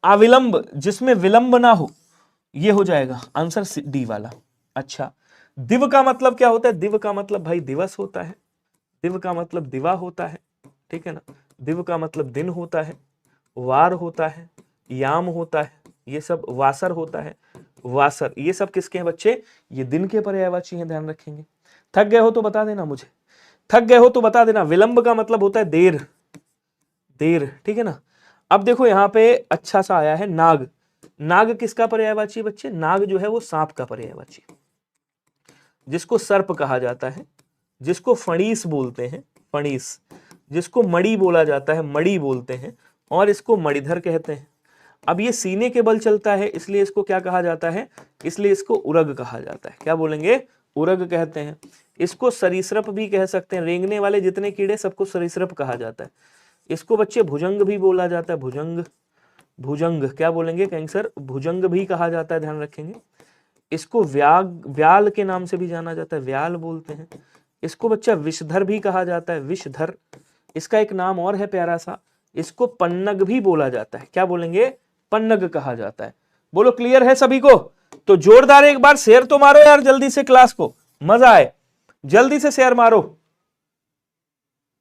अविलंब, जिसमें विलंब ना हो, ये हो जाएगा आंसर डी वाला। अच्छा, दिव का मतलब क्या होता है, दिव का मतलब भाई दिवस होता है, दिव का मतलब दिवा होता है, ठीक है ना। दिव का मतलब दिन होता है, वार होता है, याम होता है, ये सब वासर होता है, वासर, ये सब किसके हैं बच्चे, ये दिन के पर्यायवाची हैं, ध्यान रखेंगे। थक गए हो तो बता देना मुझे, थक गए हो तो बता देना। विलंब का मतलब होता है देर, देर, ठीक है ना। अब देखो यहां पे अच्छा सा आया है नाग, नाग किसका पर्यायवाची बच्चे, नाग जो है वो सांप का पर्यायवाची, जिसको सर्प कहा जाता है, जिसको फणीस बोलते हैं, फणीस, जिसको मणि बोला जाता है, मणि बोलते हैं, और इसको मणिधर कहते हैं। अब ये सीने के बल चलता है, इसलिए इसको क्या कहा जाता है, इसलिए इसको उरग कहा जाता है, क्या बोलेंगे उरग कहते हैं। इसको सरीसृप भी कह सकते हैं, रेंगने वाले जितने कीड़े सबको सरीसृप कहा जाता है। इसको बच्चे भुजंग भी बोला जाता है, भुजंग, भुजंग क्या बोलेंगे कहेंगे सर, भुजंग भी कहा जाता है, ध्यान रखेंगे। इसको व्याल के नाम से भी जाना जाता है, व्याल बोलते हैं। इसको बच्चा विषधर भी कहा जाता है, विषधर। इसका एक नाम और है प्यारा सा, इसको पन्नग भी बोला जाता है, क्या बोलेंगे पन्नग कहा जाता है। बोलो क्लियर है सभी को, तो जोरदार एक बार शेयर तो मारो यार जल्दी से, क्लास को मजा आए, जल्दी से शेयर मारो।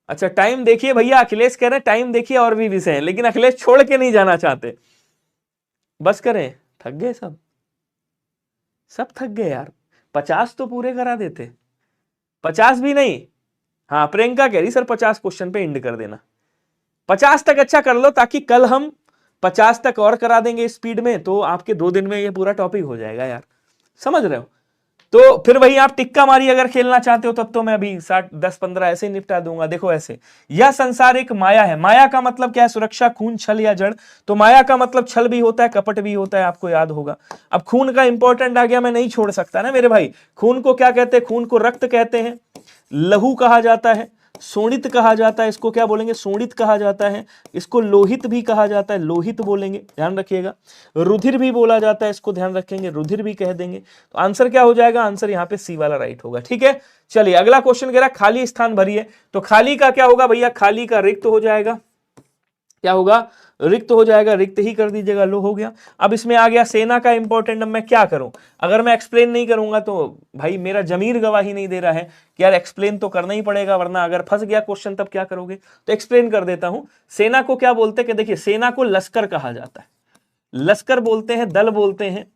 अच्छा टाइम देखिए भैया, अखिलेश कह रहे हैं टाइम देखिए और भी विषय है, लेकिन अखिलेश छोड़ के नहीं जाना चाहते। बस करें, थक गए सब, सब थक गए यार। 50 तो पूरे करा देते, 50 भी नहीं। हाँ प्रियंका कह रही सर 50 क्वेश्चन पे एंड कर देना, 50 तक अच्छा कर लो, ताकि कल हम 50 तक और करा देंगे स्पीड में, तो आपके 2 दिन में ये पूरा टॉपिक हो जाएगा यार, समझ रहे हो। तो फिर वही आप टिक्का मारी अगर खेलना चाहते हो तब तो मैं अभी 60 10 15 ऐसे ही निपटा दूंगा। देखो ऐसे, यह संसार एक माया है, माया का मतलब क्या है, सुरक्षा, खून, छल या जड़। तो माया का मतलब छल भी होता है, कपट भी होता है, आपको याद होगा। अब खून का इंपॉर्टेंट आ गया, मैं नहीं छोड़ सकता ना मेरे भाई। खून को क्या कहते हैं, खून को रक्त कहते हैं, लहू कहा जाता है, शोणित कहा जाता है, इसको क्या बोलेंगे शोणित कहा जाता है, इसको लोहित भी कहा जाता है, लोहित बोलेंगे, ध्यान रखिएगा। रुधिर भी बोला जाता है, इसको ध्यान रखेंगे, रुधिर भी कह देंगे। तो आंसर क्या हो जाएगा, आंसर यहाँ पे सी वाला राइट होगा, ठीक है। चलिए अगला क्वेश्चन कह रहा खाली स्थान भरिए, तो खाली का क्या होगा भैया, खाली का रिक्त हो जाएगा, क्या होगा रिक्त हो जाएगा, रिक्त ही कर दीजिएगा, लो हो गया। अब इसमें आ गया सेना का इंपॉर्टेंट, अब मैं क्या करूं, अगर मैं एक्सप्लेन नहीं करूंगा तो भाई मेरा जमीर गवाही नहीं दे रहा है कि यार एक्सप्लेन तो करना ही पड़ेगा, वरना अगर फंस गया क्वेश्चन तब क्या करोगे। तो एक्सप्लेन कर देता हूं। सेना को क्या बोलते हैं कि देखिए, सेना को लश्कर कहा जाता है, लश्कर बोलते हैं, दल बोलते हैं,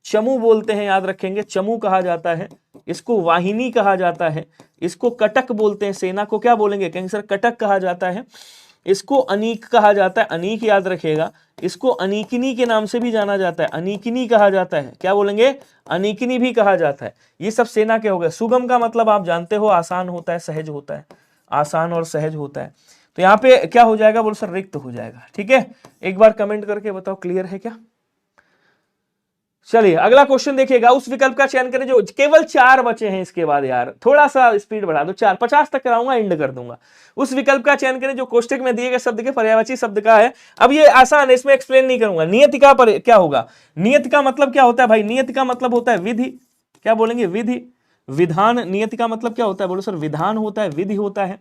चमू बोलते हैं, याद रखेंगे, चमू कहा जाता है, इसको वाहिनी कहा जाता है, इसको कटक बोलते हैं, सेना को क्या बोलेंगे, कहेंगे सर कटक कहा जाता है, इसको अनीक कहा जाता है, अनीक याद रखिएगा, इसको अनीकिनी के नाम से भी जाना जाता है, अनीकिनी कहा जाता है, क्या बोलेंगे, अनीकिनी भी कहा जाता है। ये सब सेना के हो गए। सुगम का मतलब आप जानते हो आसान होता है, सहज होता है, आसान और सहज होता है। तो यहाँ पे क्या हो जाएगा, बोल सर रिक्त हो जाएगा। ठीक है, एक बार कमेंट करके बताओ क्लियर है क्या। चलिए अगला क्वेश्चन देखिएगा, उस विकल्प का चयन करें जो, केवल 4 बचे हैं इसके बाद, यार थोड़ा सा स्पीड बढ़ा दो, 4 50 तक कराऊंगा, एंड कर दूंगा। उस विकल्प का चयन करें जो कोष्टक में दिए गए शब्द के पर्यायवाची शब्द का है। अब ये आसान है, इसमें एक्सप्लेन नहीं करूंगा। नियति का क्या होगा, नियति का मतलब क्या होता है भाई, नियति का मतलब होता है विधि, क्या बोलेंगे, विधि, विधान। नियति का मतलब क्या होता है, बोलो सर विधान होता है, विधि होता है,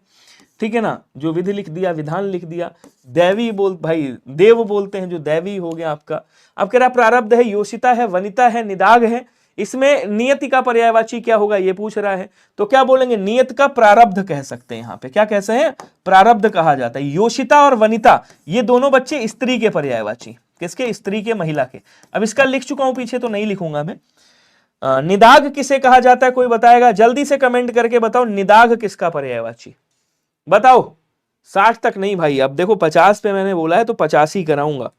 ठीक है ना, जो विधि लिख दिया, विधान लिख दिया। दैवी भाई देव बोलते हैं, जो दैवी हो गया आपका। अब कह रहा प्रारब्ध है, योषिता है, वनिता है, निदाग है। इसमें नियति का पर्यायवाची क्या होगा ये पूछ रहा है, तो क्या बोलेंगे, नियत का प्रारब्ध कह सकते हैं। यहाँ पे क्या कहते हैं, प्रारब्ध कहा जाता है। योषिता और वनिता ये दोनों बच्चे स्त्री के पर्यायवाची, किसके, स्त्री के, महिला के। अब इसका लिख चुका हूं पीछे, तो नहीं लिखूंगा मैं। निदाग किसे कहा जाता है, कोई बताएगा, जल्दी से कमेंट करके बताओ, निदाग किसका पर्यायवाची, बताओ। 60 तक नहीं भाई, अब देखो 50 पे मैंने बोला है तो 50 ही कराऊंगा,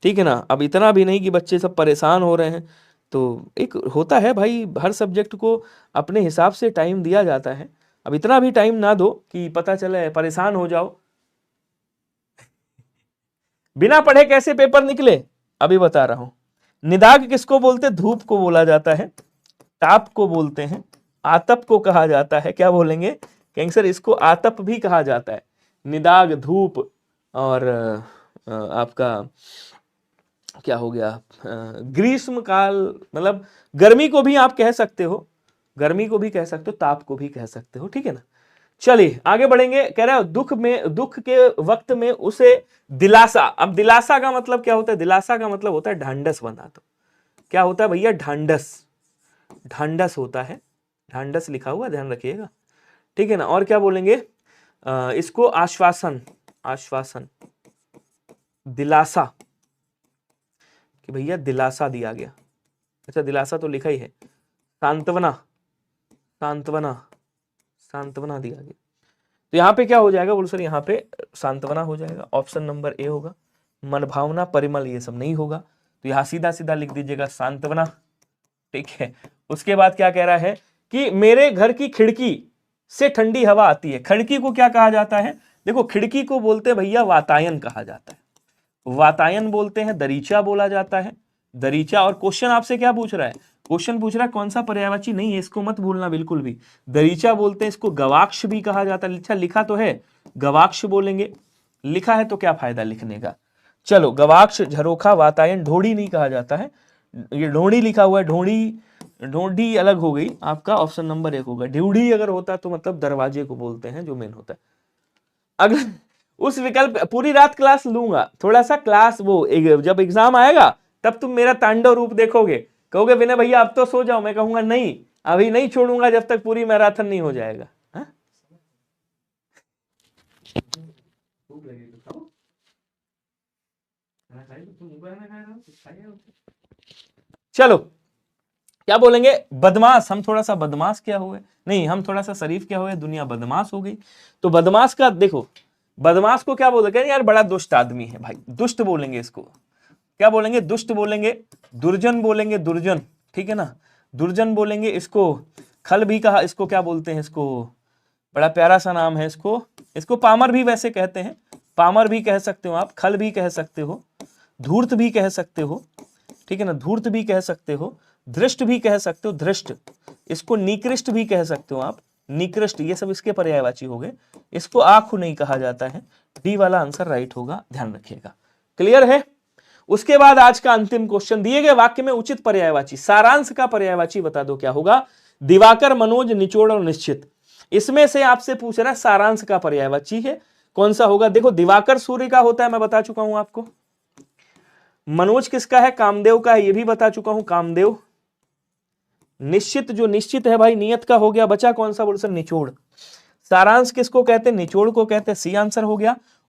ठीक है ना। अब इतना भी नहीं कि बच्चे सब परेशान हो रहे हैं, तो एक होता है भाई, हर सब्जेक्ट को अपने हिसाब से टाइम दिया जाता है। अब इतना भी टाइम ना दो कि पता चले परेशान हो जाओ। बिना पढ़े कैसे पेपर निकले, अभी बता रहा हूं। निदाग किसको बोलते, धूप को बोला जाता है, ताप को बोलते हैं, आतप को कहा जाता है, क्या बोलेंगे, कहेंगे सर इसको आतप भी कहा जाता है। निदाग धूप, और आपका क्या हो गया, ग्रीष्म काल, मतलब गर्मी को भी आप कह सकते हो, गर्मी को भी कह सकते हो, ताप को भी कह सकते हो, ठीक है ना। चलिए आगे बढ़ेंगे। कह रहा है दुख के वक्त में उसे दिलासा। अब दिलासा का मतलब क्या होता है, दिलासा का मतलब होता है ढांढस बना। तो क्या होता है भैया, ढांढस, ढांढस होता है, ढांढस लिखा हुआ ध्यान रखिएगा, ठीक है ना। और क्या बोलेंगे, इसको आश्वासन, आश्वासन, दिलासा, कि भैया दिलासा दिया गया। अच्छा दिलासा तो लिखा ही है, सांत्वना, सांत्वना, सांत्वना दिया गया। तो यहाँ पे क्या हो जाएगा, बोलो सर यहाँ पे सांत्वना हो जाएगा, ऑप्शन नंबर ए होगा। मन भावना, परिमल ये सब नहीं होगा, तो यहाँ सीधा सीधा लिख दीजिएगा सांत्वना, ठीक है। उसके बाद क्या कह रहा है कि मेरे घर की खिड़की से ठंडी हवा आती है। खिड़की को क्या कहा जाता है, देखो खिड़की को बोलते हैं भैया वातायन कहा जाता है, वातायन बोलते हैं, दरीचा बोला जाता है, दरीचा। और क्वेश्चन आपसे क्या पूछ रहा है, क्वेश्चन पूछ रहा है कौन सा पर्यायवाची नहीं है, इसको मत भूलना बिल्कुल भी। दरीचा बोलते हैं, इसको गवाक्ष भी कहा जाता है। अच्छा लिखा तो है गवाक्ष बोलेंगे, लिखा है तो क्या फायदा लिखने का। चलो गवाक्ष, झरोखा, वातायन, ढोड़ी नहीं कहा जाता है, ये ढोड़ी लिखा हुआ है, ढोड़ी, ढोंडी अलग हो गई, आपका ऑप्शन नंबर 1 होगा। ढ्यूढ़ी अगर होता तो मतलब दरवाजे को बोलते हैं, जो मेन होता है। अगला, उस विकल्प, पूरी रात क्लास लूंगा, थोड़ा सा क्लास वो जब एग्जाम आएगा तब तुम मेरा तांडव रूप देखोगे, कहोगे विनय भैया अब तो सो जाओ, मैं कहूंगा नहीं अभी नहीं छोड़ूंगा जब तक पूरी मैराथन नहीं हो जाएगा। हा? चलो क्या बोलेंगे, बदमाश। हम थोड़ा सा बदमाश क्या हुए, नहीं हम थोड़ा सा शरीफ क्या हुए, दुनिया बदमाश हो गई। तो बदमाश का देखो, बदमाश को क्या बोलते हैं यार, बड़ा दुष्ट आदमी है भाई, दुष्ट बोलेंगे इसको, क्या बोलेंगे, दुष्ट बोलेंगे। दुर्जन बोलेंगे, दुर्जन, ठीक है ना, दुर्जन बोलेंगे। इसको खल भी कहा, इसको क्या बोलते हैं, इसको बड़ा प्यारा सा नाम है, इसको पामर भी वैसे कहते हैं, पामर भी कह सकते हो आप, खल भी कह सकते हो, धूर्त भी कह सकते हो, ठीक है ना, धूर्त भी कह सकते हो, धृष्ट भी कह सकते हो, धृष्ट। इसको निकृष्ट भी कह सकते हो आप, निकृष्ट, ये सब इसके पर्यायवाची हो गए। इसको आंखों नहीं कहा जाता है। डी वाला आंसर राइट होगा, ध्यान रखिएगा। क्लियर है। उसके बाद आज का अंतिम क्वेश्चन, दिए गए वाक्य में उचित पर्यायवाची, सारांश का पर्यायवाची बता दो क्या होगा। दिवाकर, मनोज, निचोड़ और निश्चित, इसमें से आपसे पूछ रहा है सारांश का पर्यायवाची है कौन सा होगा। देखो दिवाकर सूर्य का होता है, मैं बता चुका हूं आपको। मनोज किसका है, कामदेव का है, ये भी बता चुका हूं, कामदेव। निश्चित, जो निश्चित है भाई नियत का हो गया। बचा कौन सा, बोल सर निचोड़। सारांश किसको कहते हैं, निचोड़ को कहते हैं, सी आंसर हो गया।